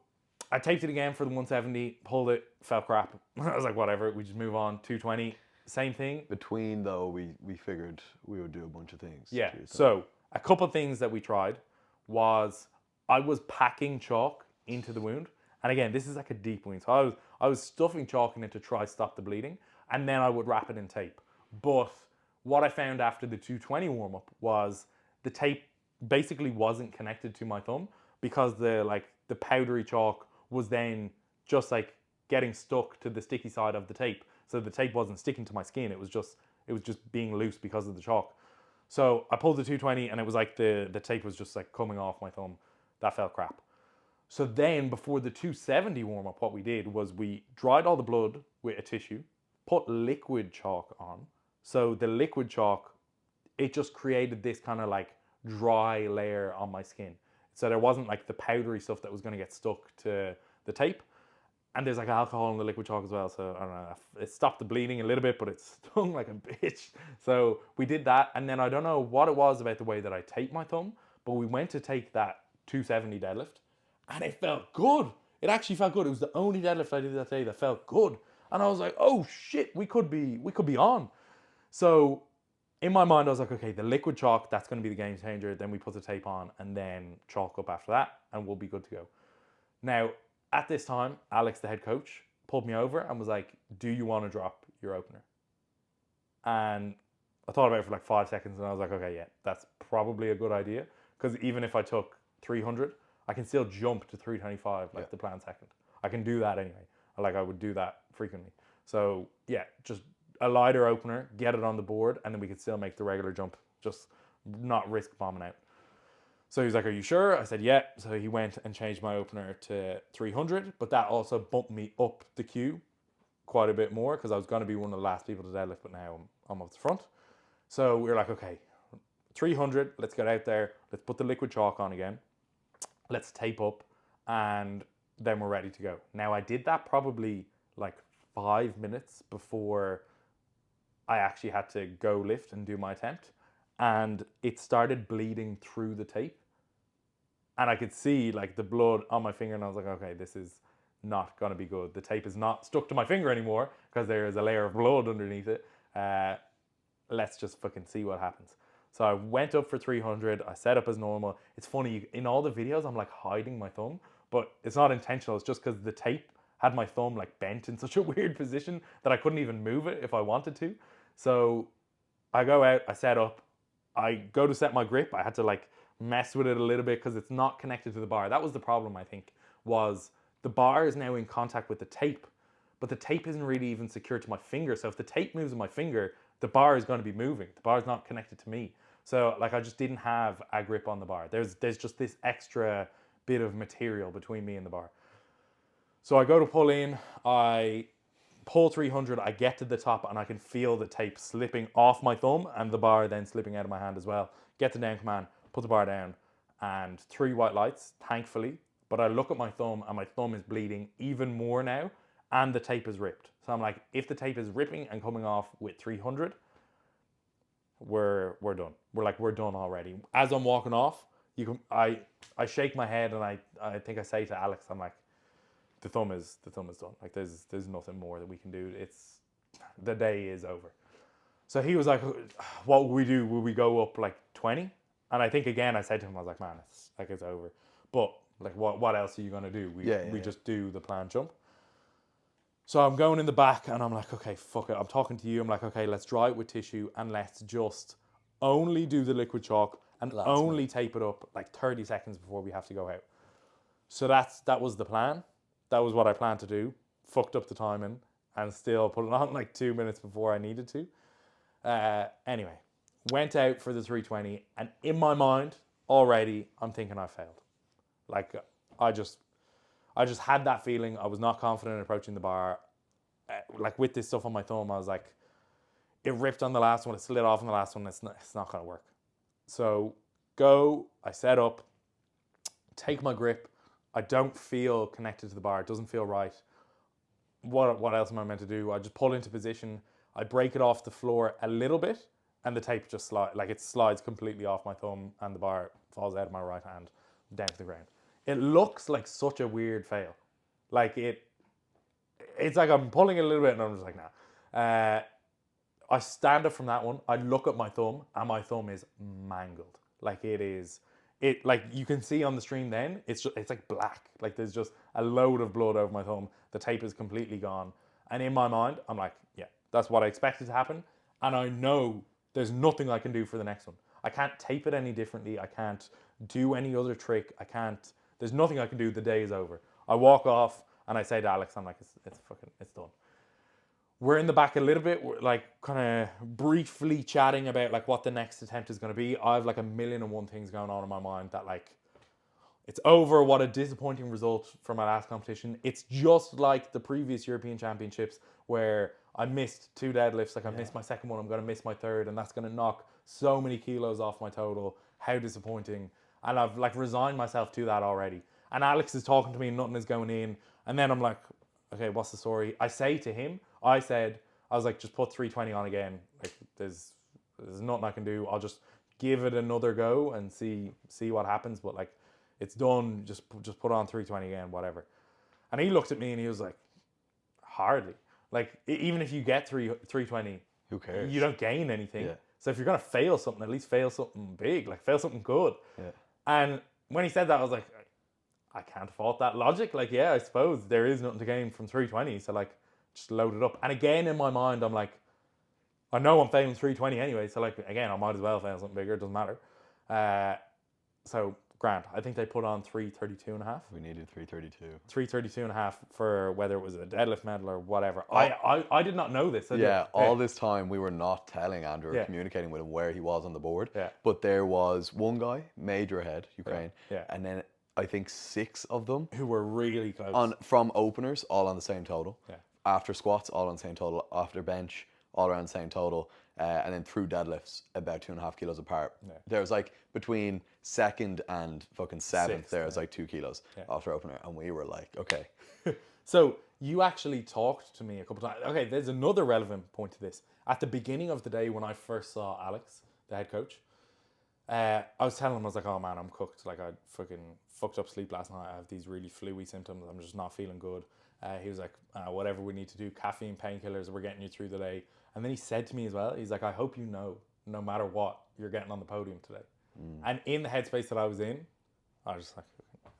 I taped it again for the 170, pulled it, felt crap. I was like, whatever, we just move on. 220, same thing. Between though, we figured we would do a bunch of things. Yeah, so a couple of things that we tried was, I was packing chalk into the wound. And again, this is like a deep wound. So I was stuffing chalk in it to try stop the bleeding, and then I would wrap it in tape. But what I found after the 220 warm-up was the tape basically wasn't connected to my thumb, because the powdery chalk was then just like getting stuck to the sticky side of the tape. So the tape wasn't sticking to my skin. It was just being loose because of the chalk. So I pulled the 220, and it was like the tape was just like coming off my thumb. That felt crap. So then before the 270 warm-up, what we did was we dried all the blood with a tissue, put liquid chalk on. So the liquid chalk, it just created this kind of like dry layer on my skin. So there wasn't like the powdery stuff that was going to get stuck to the tape. And there's like alcohol in the liquid chalk as well. So I don't know, it stopped the bleeding a little bit, but it stung like a bitch. So we did that. And then I don't know what it was about the way that I taped my thumb, but we went to take that 270 deadlift, and it felt good. It actually felt good. It was the only deadlift I did that day that felt good. And I was like, oh shit, we could be on. So in my mind, I was like, okay, the liquid chalk, that's going to be the game changer. Then we put the tape on, and then chalk up after that, and we'll be good to go. Now, at this time, Alex, the head coach, pulled me over and was like, do you want to drop your opener? And I thought about it for like 5 seconds, and I was like, okay, yeah, that's probably a good idea. Because even if I took 300, I can still jump to 325 like the planned second. I can do that anyway. Like, I would do that frequently. So yeah, just a lighter opener, get it on the board, and then we could still make the regular jump, just not risk bombing out. So he was like, are you sure? I said, yeah. So he went and changed my opener to 300, but that also bumped me up the queue quite a bit more, because I was going to be one of the last people to deadlift, but now I'm up the front. So we were like, okay, 300, let's get out there. Let's put the liquid chalk on again. Let's tape up, and then we're ready to go. Now, I did that probably like 5 minutes before I actually had to go lift and do my attempt, and it started bleeding through the tape, and I could see like the blood on my finger, and I was like, okay, this is not going to be good. The tape is not stuck to my finger anymore because there is a layer of blood underneath it. Let's just fucking see what happens. So I went up for 300. I set up as normal. It's funny, in all the videos, I'm like hiding my thumb, but it's not intentional. It's just because the tape had my thumb like bent in such a weird position that I couldn't even move it if I wanted to. So I go out, I set up, I go to set my grip. I had to like mess with it a little bit because it's not connected to the bar. That was the problem, I think, was the bar is now in contact with the tape, but the tape isn't really even secure to my finger. So if the tape moves in my finger, the bar is going to be moving. The bar is not connected to me. So like, I just didn't have a grip on the bar. There's just this extra bit of material between me and the bar. So I go to pull in, I pull 300, I get to the top, and I can feel the tape slipping off my thumb and the bar then slipping out of my hand as well. Get to down command, put the bar down, and 3 white lights, thankfully. But I look at my thumb, and my thumb is bleeding even more now, and the tape is ripped. So I'm like, if the tape is ripping and coming off with 300, we're done. We're done already. As I'm walking off, I shake my head, and I think I say to Alex, I'm like, the thumb is done. Like, there's nothing more that we can do. The day is over. So he was like, what will we do? Will we go up like 20? And I think again, I said to him, I was like, man, it's over. But like, what else are you gonna do? We just do the planned jump. So I'm going in the back and I'm like, okay, fuck it. I'm talking to you. I'm like, okay, let's dry it with tissue and let's just only do the liquid chalk and only tape it up like 30 seconds before we have to go out. So that was the plan. That was what I planned to do. Fucked up the timing and still put it on like 2 minutes before I needed to. Anyway, went out for the 320 and in my mind already, I'm thinking I failed. Like I just had that feeling. I was not confident in approaching the bar. Like with this stuff on my thumb, I was like, it ripped on the last one, it slid off on the last one, it's not going to work. So I set up, take my grip. I don't feel connected to the bar. It doesn't feel right. What else am I meant to do? I just pull into position. I break it off the floor a little bit and the tape just slides completely off my thumb and the bar falls out of my right hand down to the ground. It looks like such a weird fail. Like it's like I'm pulling it a little bit and I'm just like, nah. I stand up from that one. I look at my thumb and my thumb is mangled. Like like you can see on the stream then, it's like black. Like there's just a load of blood over my thumb. The tape is completely gone. And in my mind, I'm like, yeah, that's what I expected to happen. And I know there's nothing I can do for the next one. I can't tape it any differently. I can't do any other trick. There's nothing I can do. The day is over. I walk off and I say to Alex, I'm like, it's done. We're in the back a little bit, we're like kind of briefly chatting about like what the next attempt is going to be. I have like 1,000,001 things going on in my mind that like, it's over. What a disappointing result from my last competition. It's just like the previous European Championships where I missed 2 deadlifts. Like I missed my second one. I'm going to miss my third. And that's going to knock so many kilos off my total. How disappointing. And I've like resigned myself to that already. And Alex is talking to me. Nothing is going in. And then I'm like, okay, what's the story? I say to him, I was like, just put 320 on again. Like there's nothing I can do. I'll just give it another go and see what happens. But like, it's done. Just put on 320 again, whatever. And he looked at me and he was like, hardly. Like even if you get 320, who cares? You don't gain anything. Yeah. So if you're gonna fail something, at least fail something big. Like fail something good. Yeah. And when he said that, I was like, I can't fault that logic. Like, yeah, I suppose there is nothing to gain from 320. So like, just load it up. And again, in my mind, I'm like, I know I'm failing 320 anyway. So like, again, I might as well fail something bigger. It doesn't matter. So grand. I think they put on 332 and a half. We needed 332. 332 and a half for whether it was a deadlift medal or whatever. I did not know this. All this time we were not telling Andrew or communicating with him where he was on the board. Yeah. But there was one guy, major head, Ukraine. Yeah. And then I think 6 of them who were really close. From openers, all on the same total. Yeah. After squats, all on the same total. After bench, all around the same total. And then through deadlifts, about 2.5 kilos apart. Yeah. There was like between second and fucking 7th, there was like 2 kilos after opener. And we were like, okay. So you actually talked to me a couple times. Okay, there's another relevant point to this. At the beginning of the day when I first saw Alex, the head coach, I was telling him, I was like, oh man, I'm cooked. Like I fucking fucked up sleep last night. I have these really flu-y symptoms. I'm just not feeling good. He was like, whatever we need to do, caffeine, painkillers, we're getting you through the day. And then he said to me as well, he's like, I hope you know, no matter what, you're getting on the podium today. And in the headspace that I was in, I was just like,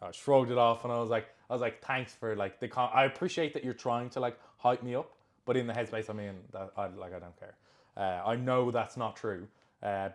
I shrugged it off and I was like, thanks for like I appreciate that you're trying to like hype me up, but in the headspace I'm in, that I don't care. I know that's not true.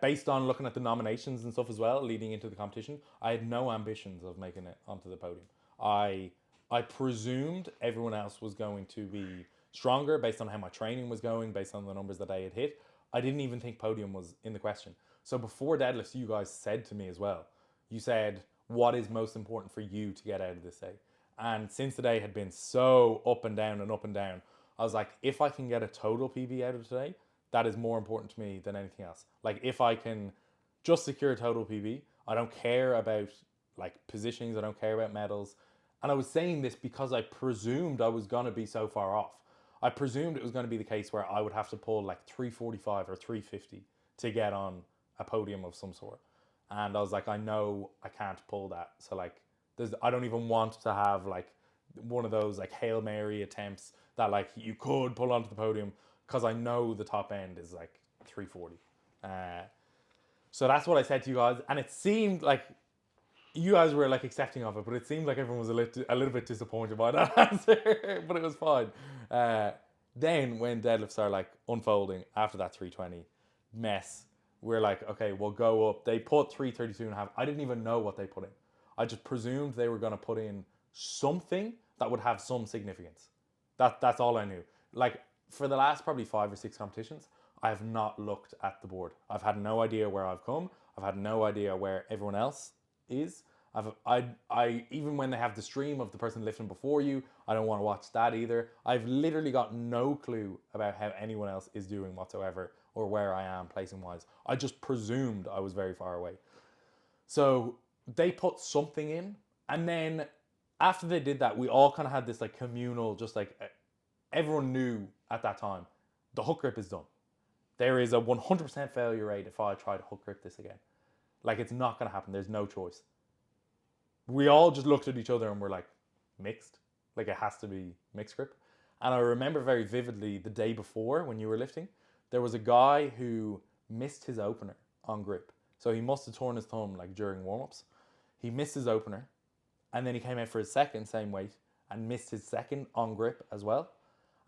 Based on looking at the nominations and stuff as well, leading into the competition, I had no ambitions of making it onto the podium. I presumed everyone else was going to be stronger based on how my training was going, based on the numbers that I had hit. I didn't even think podium was in the question. So before deadlifts, you guys said to me as well, you said, what is most important for you to get out of this day? And since the day had been so up and down, I was like, if I can get a total PB out of today, that is more important to me than anything else. Like if I can just secure a total PB, I don't care about like positionings, I don't care about medals. And I was saying this because I presumed I was gonna be so far off. I presumed it was gonna be the case where I would have to pull like 345 or 350 to get on a podium of some sort. And I was like, I know I can't pull that. So like, I don't even want to have like one of those like Hail Mary attempts that like you could pull onto the podium, because I know the top end is like 340. So that's what I said to you guys, and it seemed like you guys were like accepting of it, but it seemed like everyone was a little bit disappointed by that answer, but it was fine. Then when deadlifts are like unfolding after that 320 mess, we're like, okay, we'll go up. They put 332 and a half. I didn't even know what they put in. I just presumed they were going to put in something that would have some significance. That's all I knew. Like for the last probably 5 or 6 competitions, I have not looked at the board. I've had no idea where I've come. I've had no idea where everyone else is. I even when they have the stream of the person lifting before you, I don't want to watch that either. I've literally got no clue about how anyone else is doing whatsoever or where I am placing wise. I just presumed I was very far away. So they put something in, and then after they did that, we all kind of had this like communal, just like everyone knew at that time, the hook grip is done. There is a 100% failure rate if I try to hook grip this again. Like it's not going to happen. There's no choice. We all just looked at each other and were like, mixed. Like it has to be mixed grip. And I remember very vividly the day before when you were lifting, there was a guy who missed his opener on grip. So he must have torn his thumb like during warm-ups. He missed his opener, and then he came out for his second, same weight, and missed his second on grip as well.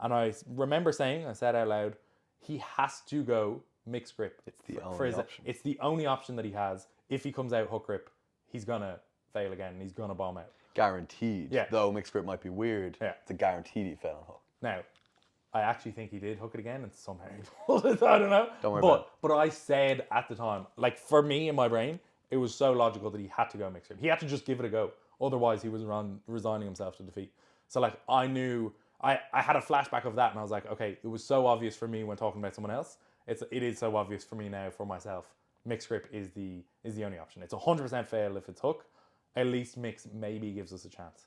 And I remember saying, I said out loud, he has to go mixed grip. It's the only option. It's the only option that he has. If he comes out hook grip, he's going to fail again, and he's going to bomb out. Guaranteed. Yeah. Though mixed grip might be weird. Yeah. It's a guaranteed he fell on hook. Now, I actually think he did hook it again, and somehow he pulled it. I don't know. Don't worry about it. But I said at the time, like for me in my brain, it was so logical that he had to go mixed grip. He had to just give it a go. Otherwise, he was resigning himself to defeat. So like I knew, I had a flashback of that, and I was like, okay, it was so obvious for me when talking about someone else. It is so obvious for me now for myself. Mixed grip is the only option. It's 100% fail if it's hook. At least mix maybe gives us a chance.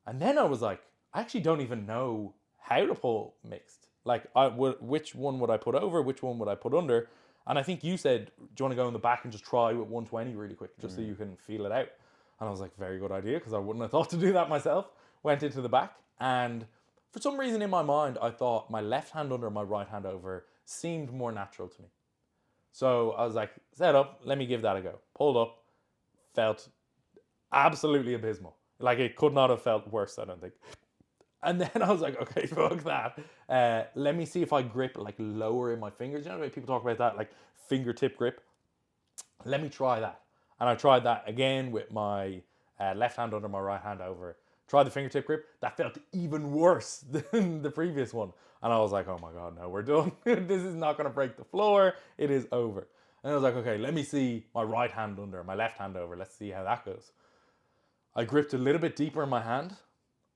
And then I was like, I actually don't even know how to pull mixed. Like, which one would I put over? Which one would I put under? And I think you said, do you want to go in the back and just try with 120 really quick, just so you can feel it out? And I was like, very good idea, because I wouldn't have thought to do that myself. Went into the back, and for some reason in my mind, I thought my left hand under, my right hand over seemed more natural to me. So I was like, set up, let me give that a go. Pulled up, felt absolutely abysmal. Like it could not have felt worse, I don't think. And then I was like, okay, fuck that. Let me see if I grip like lower in my fingers. You know the way people talk about that, like fingertip grip. Let me try that. And I tried that again with my left hand under, my right hand over. Tried the fingertip grip. That felt even worse than the previous one. And I was like, oh my God, no, we're done. This is not going to break the floor. It is over. And I was like, okay, let me see my right hand under, my left hand over. Let's see how that goes. I gripped a little bit deeper in my hand.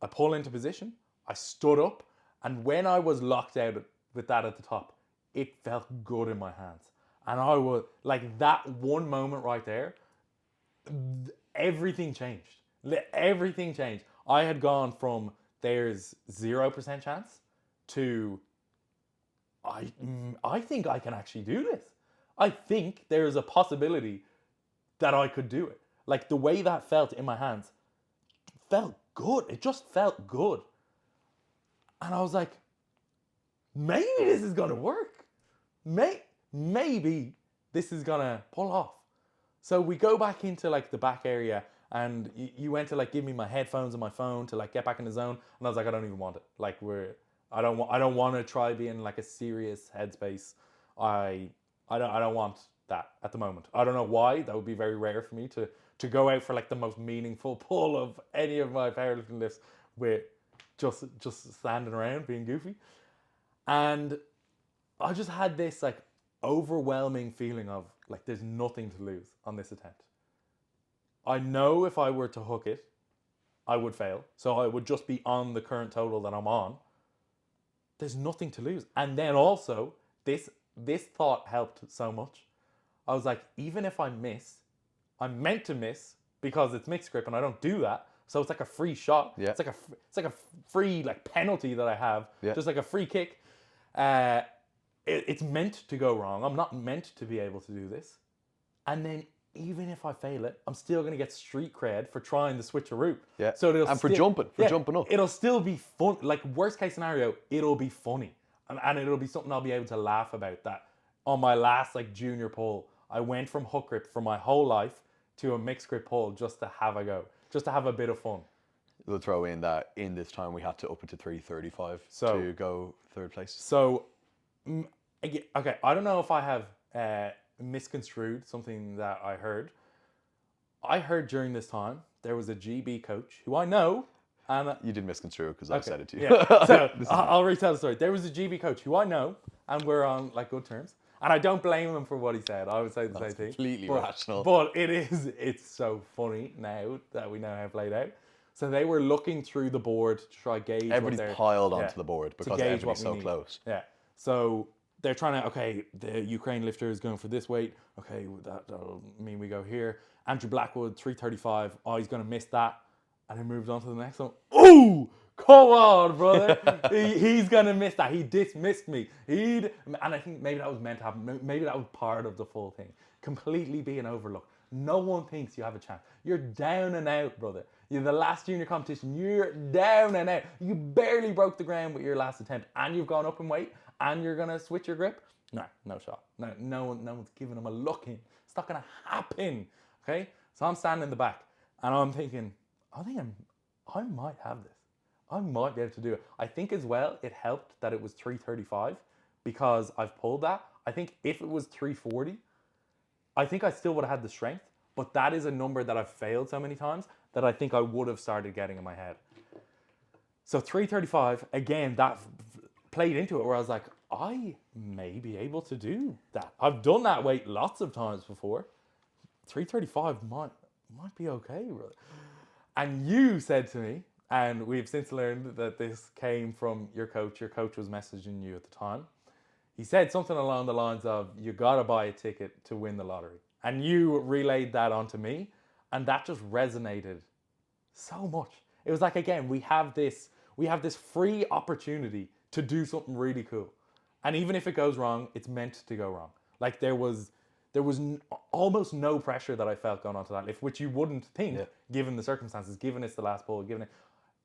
I pull into position. I stood up. And when I was locked out with that at the top, it felt good in my hands. And I was like, that one moment right there, everything changed. Everything changed. I had gone from there's 0% chance to I think I can actually do this. I think there's a possibility that I could do it. Like the way that felt in my hands felt good. It just felt good. And I was like, maybe this is going to work. Maybe this is going to pull off. So we go back into like the back area, and you went to like give me my headphones and my phone to like get back in the zone. And I was like, I don't even want it. Like I don't want to try being like a serious headspace. I don't want that at the moment. I don't know why. That would be very rare for me to go out for like the most meaningful pull of any of my powerlifting lifts with just standing around being goofy. And I just had this like overwhelming feeling of like there's nothing to lose on this attempt. I know if I were to hook it, I would fail. So I would just be on the current total that I'm on. There's nothing to lose. And then also, this thought helped so much. I was like, even if I miss, I'm meant to miss because it's mixed grip and I don't do that. So it's like a free shot. Yeah. It's like a free like penalty that I have. Yeah. Just like a free kick. It's meant to go wrong. I'm not meant to be able to do this. And then even if I fail it, I'm still going to get street cred for trying the switcheroo. Yeah. So for jumping up. It'll still be fun. Like worst case scenario, it'll be funny. And it'll be something I'll be able to laugh about, that on my last like junior pull, I went from hook grip for my whole life to a mixed grip pull just to have a go, just to have a bit of fun. We'll throw in that in this time we had to up it to 335 to go third place. So, okay, I don't know if I have misconstrued something that I heard. I heard during this time there was a GB coach who I know, and You did misconstrue because I said it to you. yeah. So I'll retell the story. There was a GB coach who I know, and we're on like good terms. And I don't blame him for what he said. I would say the same thing. Completely rational. But it's so funny now that we know how it played out. So they were looking through the board to try gauge. Everybody's piled onto the board because gauge everybody's so need. close. Yeah. So they're trying to, okay, the Ukraine lifter is going for this weight. Okay, that'll mean we go here. Andrew Blackwood, 335. Oh, he's going to miss that. And then moved on to the next one. Ooh, come on, brother. He's going to miss that. He dismissed me. And I think maybe that was meant to happen. Maybe that was part of the full thing. Completely being overlooked. No one thinks you have a chance. You're down and out, brother. You're the last junior competition. You're down and out. You barely broke the ground with your last attempt. And you've gone up in weight. And you're going to switch your grip. No shot. No one's giving him a look in. It's not going to happen. Okay? So I'm standing in the back. And I'm thinking, I might have this. I might be able to do it. I think as well, it helped that it was 335 because I've pulled that. I think if it was 340, I think I still would have had the strength, but that is a number that I've failed so many times that I think I would have started getting in my head. So 335, again, that played into it where I was like, I may be able to do that. I've done that weight lots of times before. 335 might be okay, brother. And you said to me, and we've since learned that this came from your coach. Your coach was messaging you at the time. He said something along the lines of, you got to buy a ticket to win the lottery. And you relayed that onto me. And that just resonated so much. It was like, again, we have this free opportunity to do something really cool. And even if it goes wrong, it's meant to go wrong. Like there was almost no pressure that I felt going onto that lift, which you wouldn't think, given the circumstances, given it's the last pull,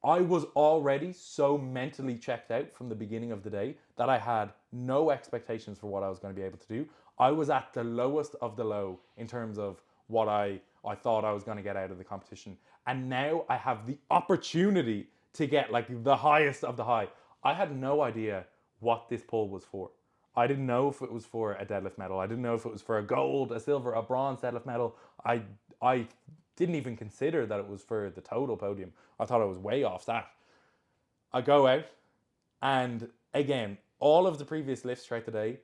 I was already so mentally checked out from the beginning of the day that I had no expectations for what I was going to be able to do. I was at the lowest of the low in terms of what I thought I was going to get out of the competition. And now I have the opportunity to get like the highest of the high. I had no idea what this pull was for. I didn't know if it was for a deadlift medal. I didn't know if it was for a gold, a silver, a bronze deadlift medal. I didn't even consider that it was for the total podium. I thought I was way off that. I go out, and again, all of the previous lifts throughout the day,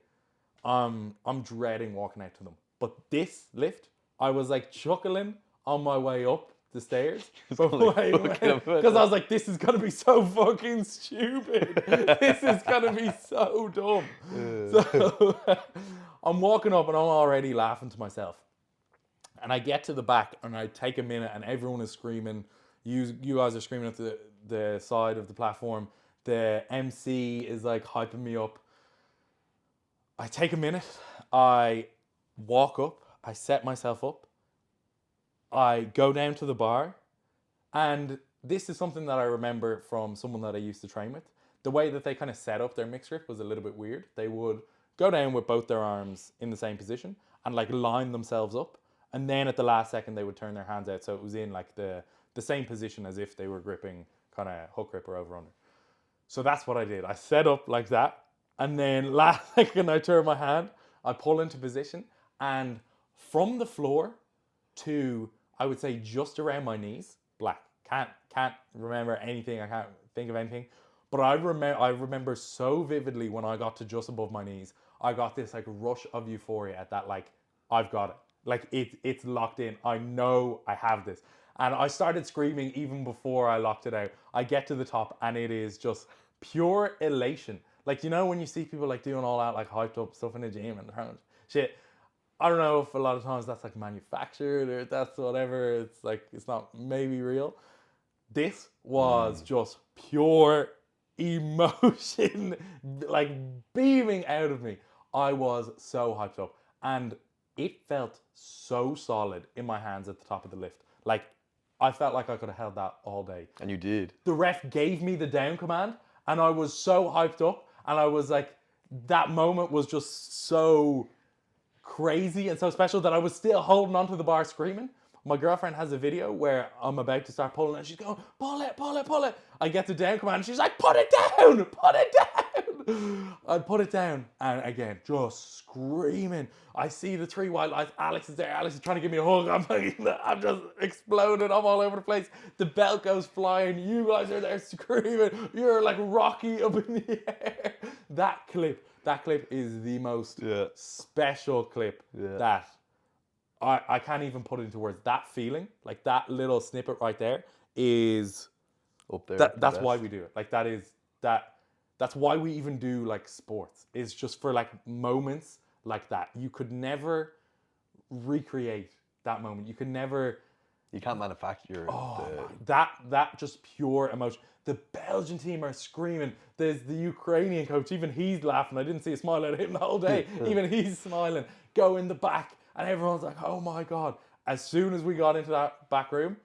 I'm dreading walking out to them. But this lift, I was like chuckling on my way up the stairs because I was like, this is gonna be so fucking stupid. This is gonna be so dumb. So I'm walking up and I'm already laughing to myself. And I get to the back and I take a minute and everyone is screaming. You guys are screaming at the side of the platform. The MC is like hyping me up. I take a minute. I walk up. I set myself up. I go down to the bar. And this is something that I remember from someone that I used to train with. The way that they kind of set up their mixed grip was a little bit weird. They would go down with both their arms in the same position and like line themselves up. And then at the last second, they would turn their hands out. So it was in like the same position as if they were gripping kind of hook grip or over under. So that's what I did. I set up like that. And then last second, I turn my hand, I pull into position. And from the floor to, I would say, just around my knees, black. Can't remember anything. I can't think of anything. But I remember so vividly when I got to just above my knees, I got this like rush of euphoria at that, like, I've got it. Like it's locked in. I know I have this. And I started screaming even before I locked it out. I get to the top and it is just pure elation. Like, you know, when you see people like doing all that, like hyped up stuff in the gym and shit. I don't know if a lot of times that's like manufactured or that's whatever. It's like, it's not maybe real. This was just pure emotion, like beaming out of me. I was so hyped up. And it felt so solid in my hands at the top of the lift. Like, I felt like I could have held that all day. And you did. The ref gave me the down command, and I was so hyped up, and I was like, that moment was just so crazy and so special that I was still holding onto the bar screaming. My girlfriend has a video where I'm about to start pulling and she's going, pull it, pull it, pull it. I get the down command and she's like, put it down, put it down. I put it down and again, just screaming. I see the 3 white lights. Alex is there. Alex is trying to give me a hug. I'm just exploding. I'm all over the place. The belt goes flying. You guys are there screaming. You're like Rocky up in the air. That clip is the most special clip that I can't even put it into words. That feeling, like that little snippet right there is Up there. that's why we do it. Like that's why we even do like sports. Is just for like moments like that. You could never recreate that moment. You could never. You can't manufacture That just pure emotion. The Belgian team are screaming. There's the Ukrainian coach. Even he's laughing. I didn't see a smile out of him the whole day. Even he's smiling. Go in the back. And everyone's like, oh my God. As soon as we got into that back room,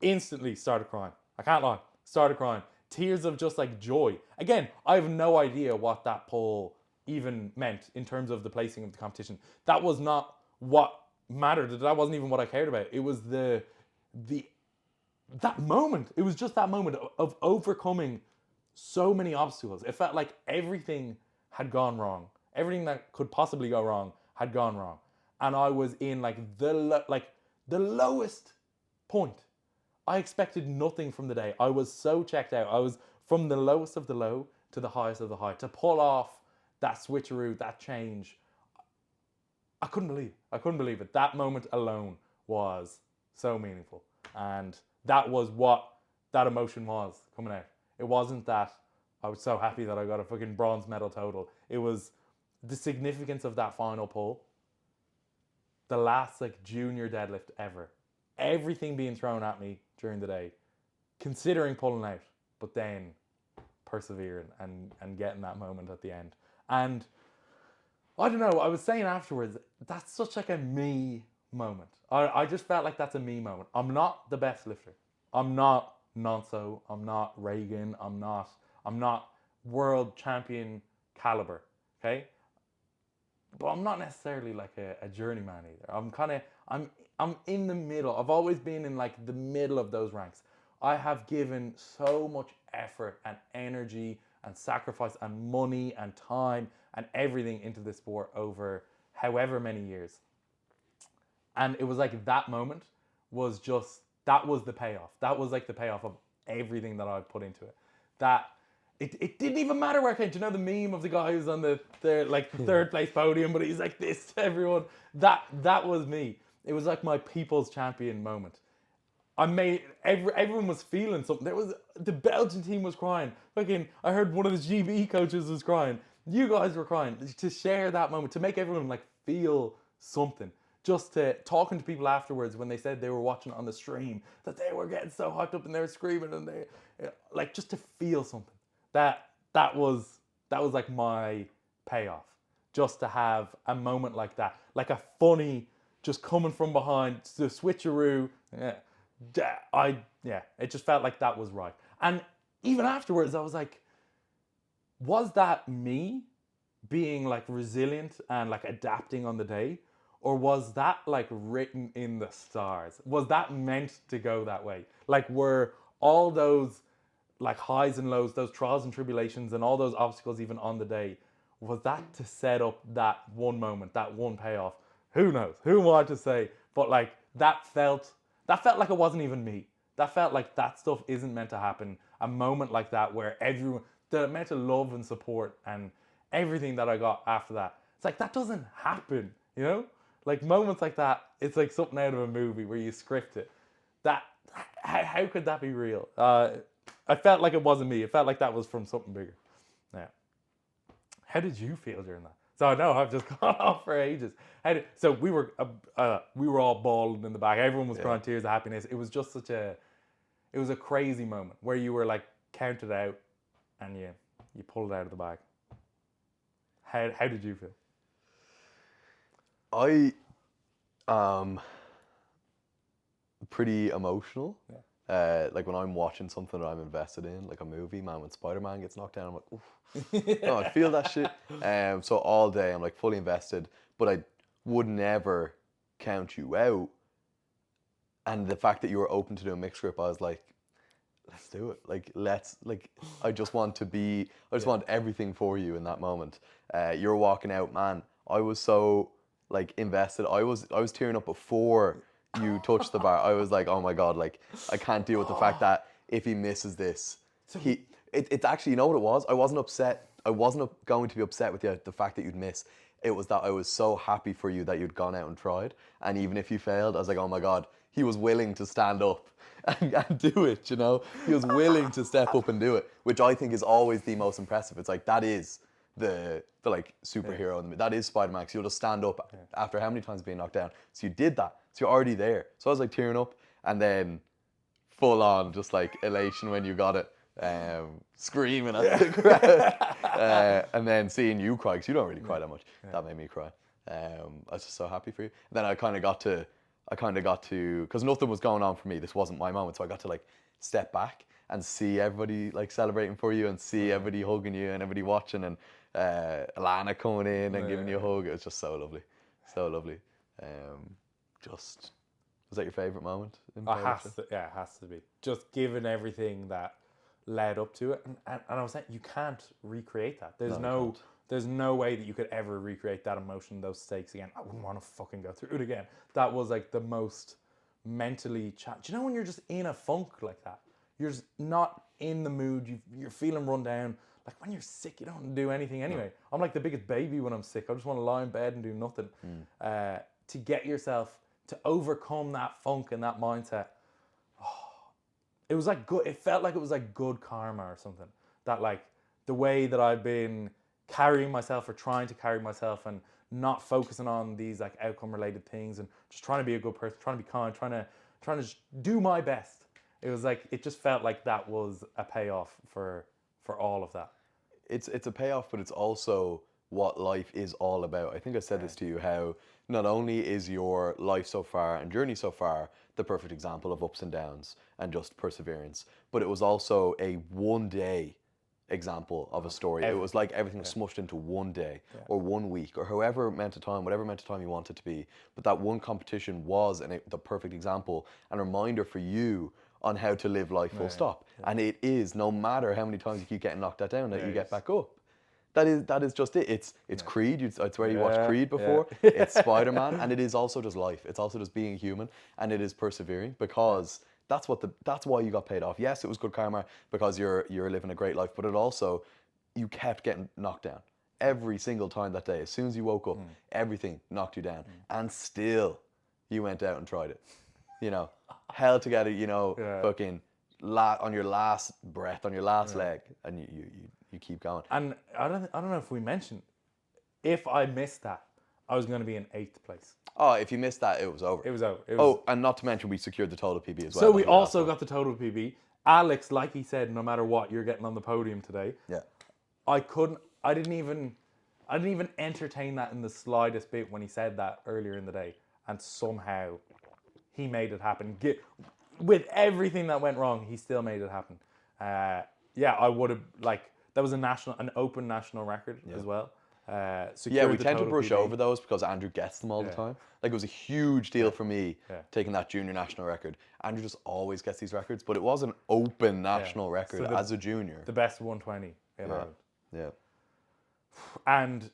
instantly started crying. I can't lie. Started crying. Tears of just like joy. Again, I have no idea what that poll even meant in terms of the placing of the competition. That was not what mattered. That wasn't even what I cared about. It was that moment. It was just that moment of overcoming so many obstacles. It felt like everything had gone wrong. Everything that could possibly go wrong had gone wrong. And I was in like the lowest point. I expected nothing from the day. I was so checked out. I was from the lowest of the low to the highest of the high. To pull off that switcheroo, that change, I couldn't believe it. I couldn't believe it. That moment alone was so meaningful. And that was what that emotion was coming out. It wasn't that I was so happy that I got a fucking bronze medal total. It was the significance of that final pull. The last like junior deadlift ever. Everything being thrown at me during the day. Considering pulling out. But then persevering and getting that moment at the end. And I don't know, I was saying afterwards, that's such like a me moment. I just felt like that's a me moment. I'm not the best lifter. I'm not Nonso. I'm not Reagan. I'm not world champion caliber. Okay? But I'm not necessarily like a journeyman either. I'm in the middle. I've always been in like the middle of those ranks. I have given so much effort and energy and sacrifice and money and time and everything into this sport over however many years. And it was like that moment was just, that was the payoff. That was like the payoff of everything that I put into it. That it didn't even matter where I came. Do you know the meme of the guy who's on the third place podium, but he's like this to everyone? That was me. It was like my people's champion moment. Everyone was feeling something. The Belgian team was crying. I heard one of the GB coaches was crying. You guys were crying. To share that moment, to make everyone like feel something. Just to talking to people afterwards when they said they were watching it on the stream, that they were getting so hyped up and they were screaming and they like just to feel something. That was like my payoff. Just to have a moment like that, like a funny, just coming from behind, the switcheroo. It just felt like that was right. And even afterwards, I was like, was that me being like resilient and like adapting on the day? Or was that like written in the stars? Was that meant to go that way? Like were all those like highs and lows, those trials and tribulations and all those obstacles even on the day, was that to set up that one moment, that one payoff? Who knows? Who am I to say? But like that felt like it wasn't even me. That felt like that stuff isn't meant to happen. A moment like that where everyone, the amount of love and support and everything that I got after that, it's like that doesn't happen, you know? Like moments like that, it's like something out of a movie where you script it. How could that be real? I felt like it wasn't me. It felt like that was from something bigger. Yeah. How did you feel during that? So I know I've just gone off for ages. So we were all bawling in the back. Everyone was crying tears of happiness. It was just it was a crazy moment where you were like counted out and you pulled it out of the bag. How did you feel? I pretty emotional. Yeah. Like when I'm watching something that I'm invested in, like a movie, man, when Spider-Man gets knocked down, I'm like, oof. No, I feel that shit. So all day I'm like fully invested, but I would never count you out. And the fact that you were open to do a mixed grip, I was like, let's do it. I just want want everything for you in that moment. You're walking out, man. I was so invested. I was tearing up before you touched the bar. I was like, oh my God, I can't deal with the fact that if he misses this, it's actually, you know what it was? I wasn't upset. I wasn't going to be upset with you, the fact that you'd miss. It was that I was so happy for you that you'd gone out and tried. And even if you failed, I was like, oh my God, he was willing to stand up and do it, you know? He was willing to step up and do it, which I think is always the most impressive. It's like, that is the superhero. Yeah. That is Spider-Man, 'cause you'll just stand up after how many times being knocked down. So you did that. So you're already there. So I was like tearing up, and then full on just elation when you got it. Screaming at the crowd, and then seeing you cry, because you don't really cry that much. That made me cry. I was just so happy for you. And then I kind of got to, because nothing was going on for me. This wasn't my moment, so I got to step back and see everybody celebrating for you, and see everybody hugging you, and everybody watching, and Alana coming in and giving you a hug. It was just so lovely, so lovely. Was that your favourite moment? It has to be. Just given everything that led up to it, and I was saying, you can't recreate that. There's no way that you could ever recreate that emotion, those stakes again. I wouldn't want to fucking go through it again. That was the most mentally do you know when you're just in a funk like that? You're just not in the mood. You're feeling run down. When you're sick, you don't do anything anyway. No. I'm the biggest baby when I'm sick. I just want to lie in bed and do nothing. To get yourself to overcome that funk and that mindset. It was good. It felt like it was good karma or something. That the way that I'd been carrying myself, or trying to carry myself, and not focusing on these outcome related things, and just trying to be a good person, trying to be kind, trying to just do my best. It was it just felt like that was a payoff for all of that. It's a payoff, but it's also what life is all about. I think I said this to you, how not only is your life so far and journey so far the perfect example of ups and downs and just perseverance, but it was also a one day example of a story. It was everything smushed into one day or 1 week or whatever amount of time you want it to be. But that one competition was the perfect example and reminder for you on how to live life full stop. And it is, no matter how many times you keep getting knocked down, that you get back up. That is just it. It's Creed. It's where you watched Creed before. It's Spider-Man, and it is also just life. It's also just being human, and it is persevering, because that's why you got paid off. Yes, it was good karma because you're living a great life, but it also, you kept getting knocked down every single time that day. As soon as you woke up, everything knocked you down, and still you went out and tried it. You know, held together. You know, fucking on your last breath, on your last leg, and you keep going. And I don't know if we mentioned, if I missed that, I was going to be in 8th place. Oh, if you missed that, it was over. It was over. And not to mention, we secured the total PB as well. So we also got the total PB. Alex, like he said, no matter what, you're getting on the podium today. Yeah. I didn't even entertain that in the slightest bit when he said that earlier in the day, and somehow he made it happen. With everything that went wrong, he still made it happen. I would have that was an open national record as well. We tend to brush over those because Andrew gets them all the time. It was a huge deal for me taking that junior national record. Andrew just always gets these records, but it was an open national record as a junior. The best 120 in Ireland. Yeah. And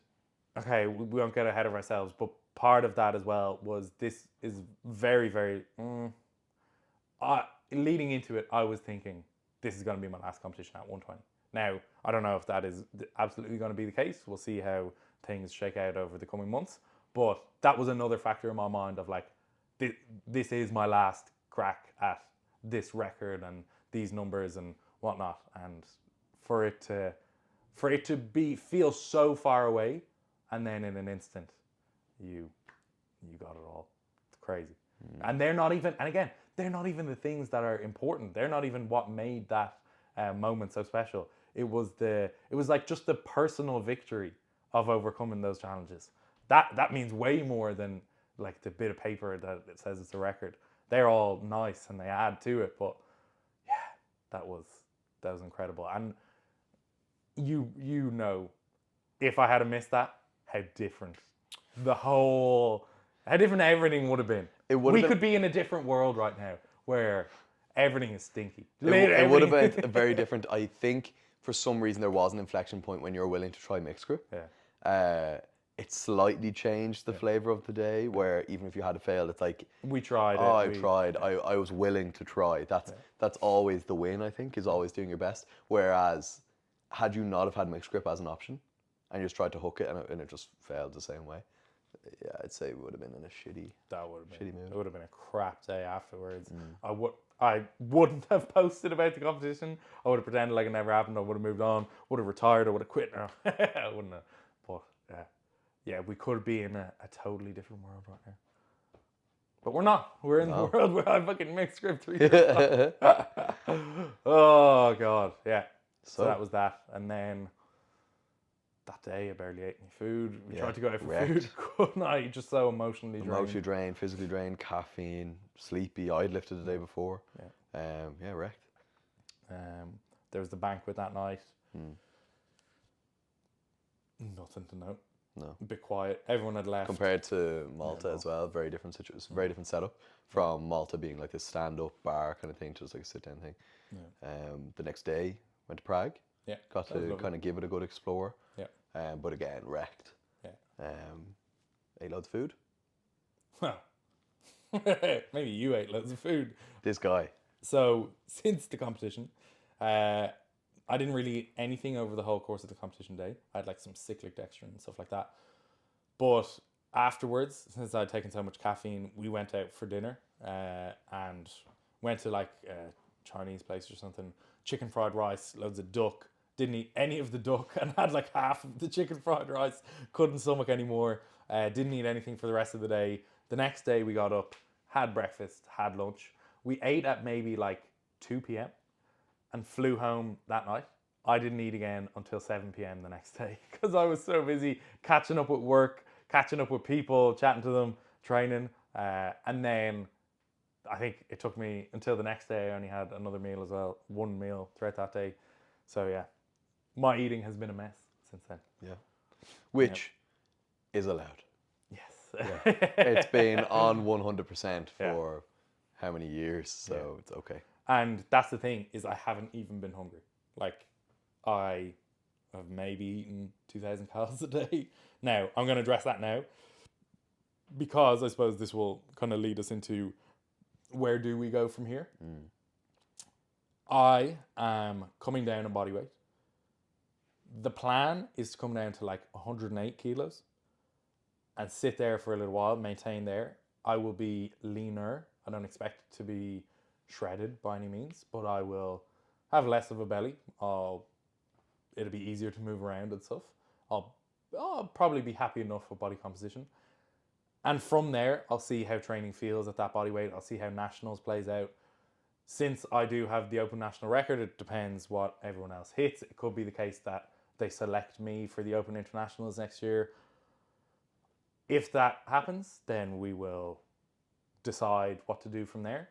okay, we won't get ahead of ourselves, but part of that as well was, this is very, very. Leading into it, I was thinking this is going to be my last competition at 120. Now, I don't know if that is absolutely going to be the case. We'll see how things shake out over the coming months. But that was another factor in my mind of this is my last crack at this record and these numbers and whatnot. And for it to feel so far away, and then in an instant, you got it all. It's crazy. And they're not even the things that are important. They're not even what made that moment so special. It was just the personal victory of overcoming those challenges. That means way more than the bit of paper that it says it's a record. They're all nice and they add to it, but yeah, that was incredible. And you know, if I had missed that, how different how different everything would have been. It would have We been- could be in a different world right now where everything is stinky. It would have been very different. I think for some reason there was an inflection point when you were willing to try mixed grip. Yeah. It slightly changed the flavor of the day, where even if you had to fail, it's like, We tried oh, it. I tried. I was willing to try. That's always the win, I think, is always doing your best. Whereas, had you not have had mixed grip as an option, and you just tried to hook it and it just failed the same way, yeah, I'd say we would have been in a shitty mood. It would have been a crap day afterwards. I wouldn't have posted about the competition. I would have pretended like it never happened. I would have moved on. Would have retired. I would have quit now. I wouldn't have. But yeah, we could be in a totally different world right now. But we're not. We're in the world where I fucking mixed grip 3 years. Oh god, yeah. So that was that, and then that day I barely ate any food. We tried to go out for food, couldn't I? Just so emotionally drained. Emotionally drained, physically drained, caffeine, sleepy. I'd lifted the day before. Wrecked. There was the banquet that night. Nothing to note. No. A bit quiet. Everyone had left. Compared to Malta as well, very different situation, very different setup. From Malta being like this stand-up bar kind of thing to just like a sit-down thing. The next day went to Prague. Yeah. Got to kind of give it a good explore. Yeah. But again, wrecked. Yeah. Ate loads of food. Well, maybe you ate loads of food. This guy. So since the competition, I didn't really eat anything over the whole course of the competition day. I had like some cyclic dextrin and stuff like that. But afterwards, since I'd taken so much caffeine, we went out for dinner and went to like a Chinese place or something. Chicken fried rice, loads of duck. Didn't eat any of the duck and had like half of the chicken fried rice. Couldn't stomach anymore. Didn't eat anything for the rest of the day. The next day we got up, had breakfast, had lunch. We ate at maybe like 2 p.m. and flew home that night. I didn't eat again until 7 p.m. the next day because I was so busy catching up with work, catching up with people, chatting to them, training. And then I think it took me until the next day. I only had another meal as well, one meal throughout that day. So yeah, my eating has been a mess since then. Yeah. Which is allowed. Yes. It's been on 100% for how many years, so it's okay. And that's the thing, is I haven't even been hungry. Like, I have maybe eaten 2,000 calories a day. Now, I'm going to address that now, because I suppose this will kind of lead us into where do we go from here. I am coming down in body weight. The plan is to come down to like 108 kilos and sit there for a little while, maintain there. I will be leaner. I don't expect to be shredded by any means, but I will have less of a belly. It'll be easier to move around and stuff. I'll probably be happy enough with body composition. And from there, I'll see how training feels at that body weight. I'll see how nationals plays out. Since I do have the open national record, it depends what everyone else hits. It could be the case that they select me for the open internationals next year. If that happens, then we will decide what to do from there.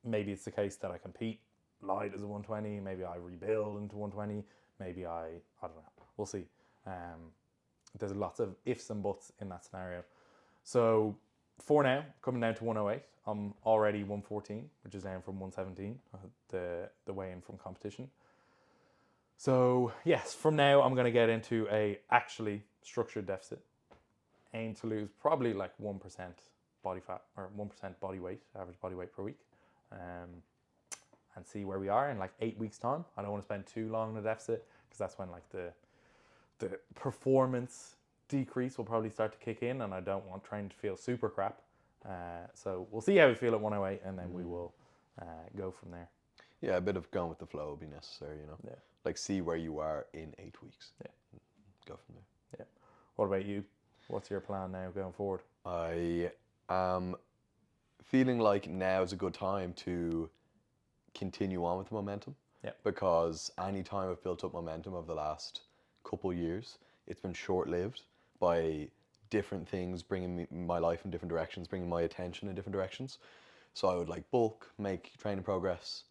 Maybe it's the case that I compete light as a 120. Maybe I rebuild into 120. Maybe I don't know. We'll see. There's lots of ifs and buts in that scenario. So for now, coming down to 108, I'm already 114, which is down from 117, the weigh-in from competition. So yes, from now I'm going to get into a actually structured deficit. Aim to lose probably like 1% body fat or 1% body weight, average body weight per week. And see where we are in like 8 weeks time. I don't want to spend too long in a deficit because that's when like the performance decrease will probably start to kick in, and I don't want training to feel super crap. So we'll see how we feel at 108, and then we will go from there. Yeah, a bit of going with the flow will be necessary, you know. Yeah. Like see where you are in 8 weeks. Yeah. Go from there. Yeah. What about you? What's your plan now going forward? I am feeling like now is a good time to continue on with the momentum. Yeah. Because any time I've built up momentum over the last couple years, it's been short-lived by different things bringing my life in different directions, bringing my attention in different directions. So I would like bulk, make training progress.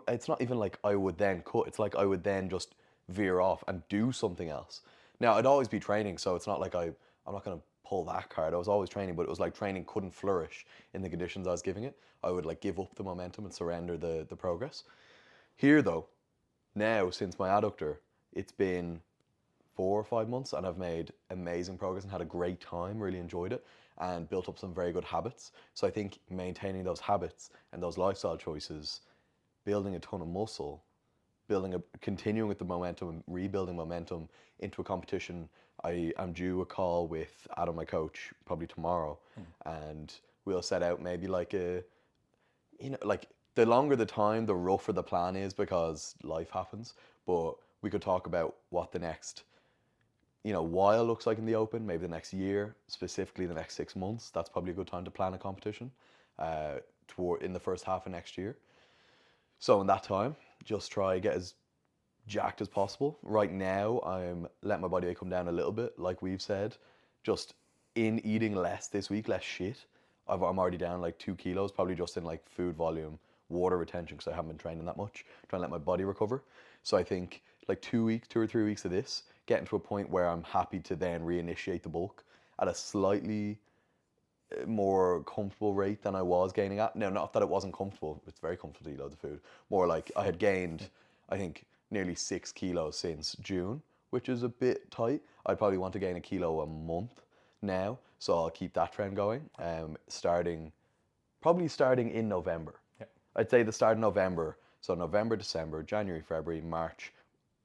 It's not even like I would then cut. It's like I would then just veer off and do something else. Now, I'd always be training, so it's not like I'm not going to pull that card. I was always training, but it was like training couldn't flourish in the conditions I was giving it. I would like give up the momentum and surrender the progress. Here though, now since my adductor, it's been 4 or 5 months and I've made amazing progress and had a great time, really enjoyed it and built up some very good habits. So I think maintaining those habits and those lifestyle choices, building a ton of muscle, continuing with the momentum and rebuilding momentum into a competition. I am due a call with Adam, my coach, probably tomorrow, and we'll set out maybe like like the longer the time, the rougher the plan is because life happens. But we could talk about what the next, while looks like in the open, maybe the next year, specifically the next 6 months. That's probably a good time to plan a competition in the first half of next year. So in that time, just try get as jacked as possible. Right now, I'm letting my body weight come down a little bit, like we've said. Just in eating less this week, less shit. I'm already down like 2 kilos, probably just in like food volume, water retention, because I haven't been training that much. Trying to let my body recover. So I think like 2 or 3 weeks of this, getting to a point where I'm happy to then reinitiate the bulk at a slightly more comfortable rate than I was gaining at. Now, not that it wasn't comfortable. It's very comfortable to eat loads of food. More like I had gained, I think, nearly 6 kilos since June, which is a bit tight. I'd probably want to gain a kilo a month now, so I'll keep that trend going. Probably starting in November. Yeah. I'd say the start of November. So November, December, January, February, March,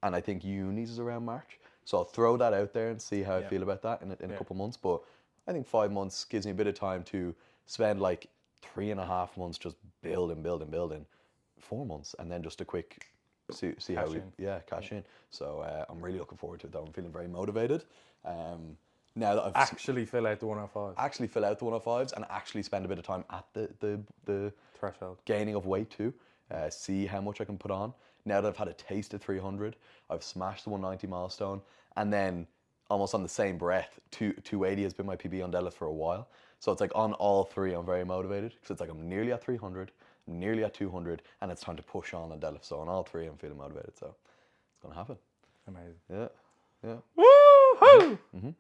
and I think unis is around March. So I'll throw that out there and see how I feel about that in a couple months. But I think 5 months gives me a bit of time to spend like 3.5 months just building, 4 months, and then just a quick see how we cash in. So I'm really looking forward to it though. I'm feeling very motivated. Now that I've Actually fill out the 105. actually fill out the 105s and actually spend a bit of time at the Threshold. gaining of weight too. See how much I can put on. Now that I've had a taste of 300, I've smashed the 190 milestone, and then almost on the same breath, 280 has been my PB on deadlift for a while. So it's like on all three, I'm very motivated because it's like I'm nearly at 300, I'm nearly at 200, and it's time to push on deadlift. So on all three, I'm feeling motivated. So it's gonna happen. Amazing. Yeah. Woohoo!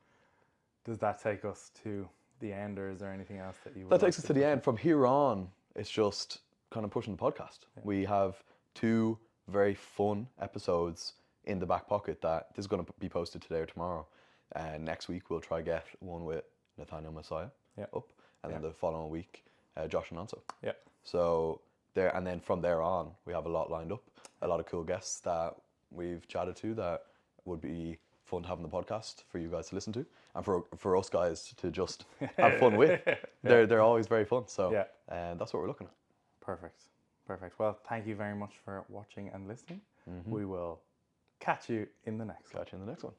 Does that take us to the end, or is there anything else that you would That takes us to the end. From here on, it's just kind of pushing the podcast. Yeah. We have 2 very fun episodes in the back pocket that this is going to be posted today or tomorrow. And next week we'll try get one with Nathaniel Messiah up, and then the following week Josh and Anso. Yeah. So there, and then from there on we have a lot lined up, a lot of cool guests that we've chatted to that would be fun to have on the podcast for you guys to listen to, and for us guys to just have fun with. They're always very fun. So that's what we're looking at. Perfect. Well, thank you very much for watching and listening. We will catch you in the next one.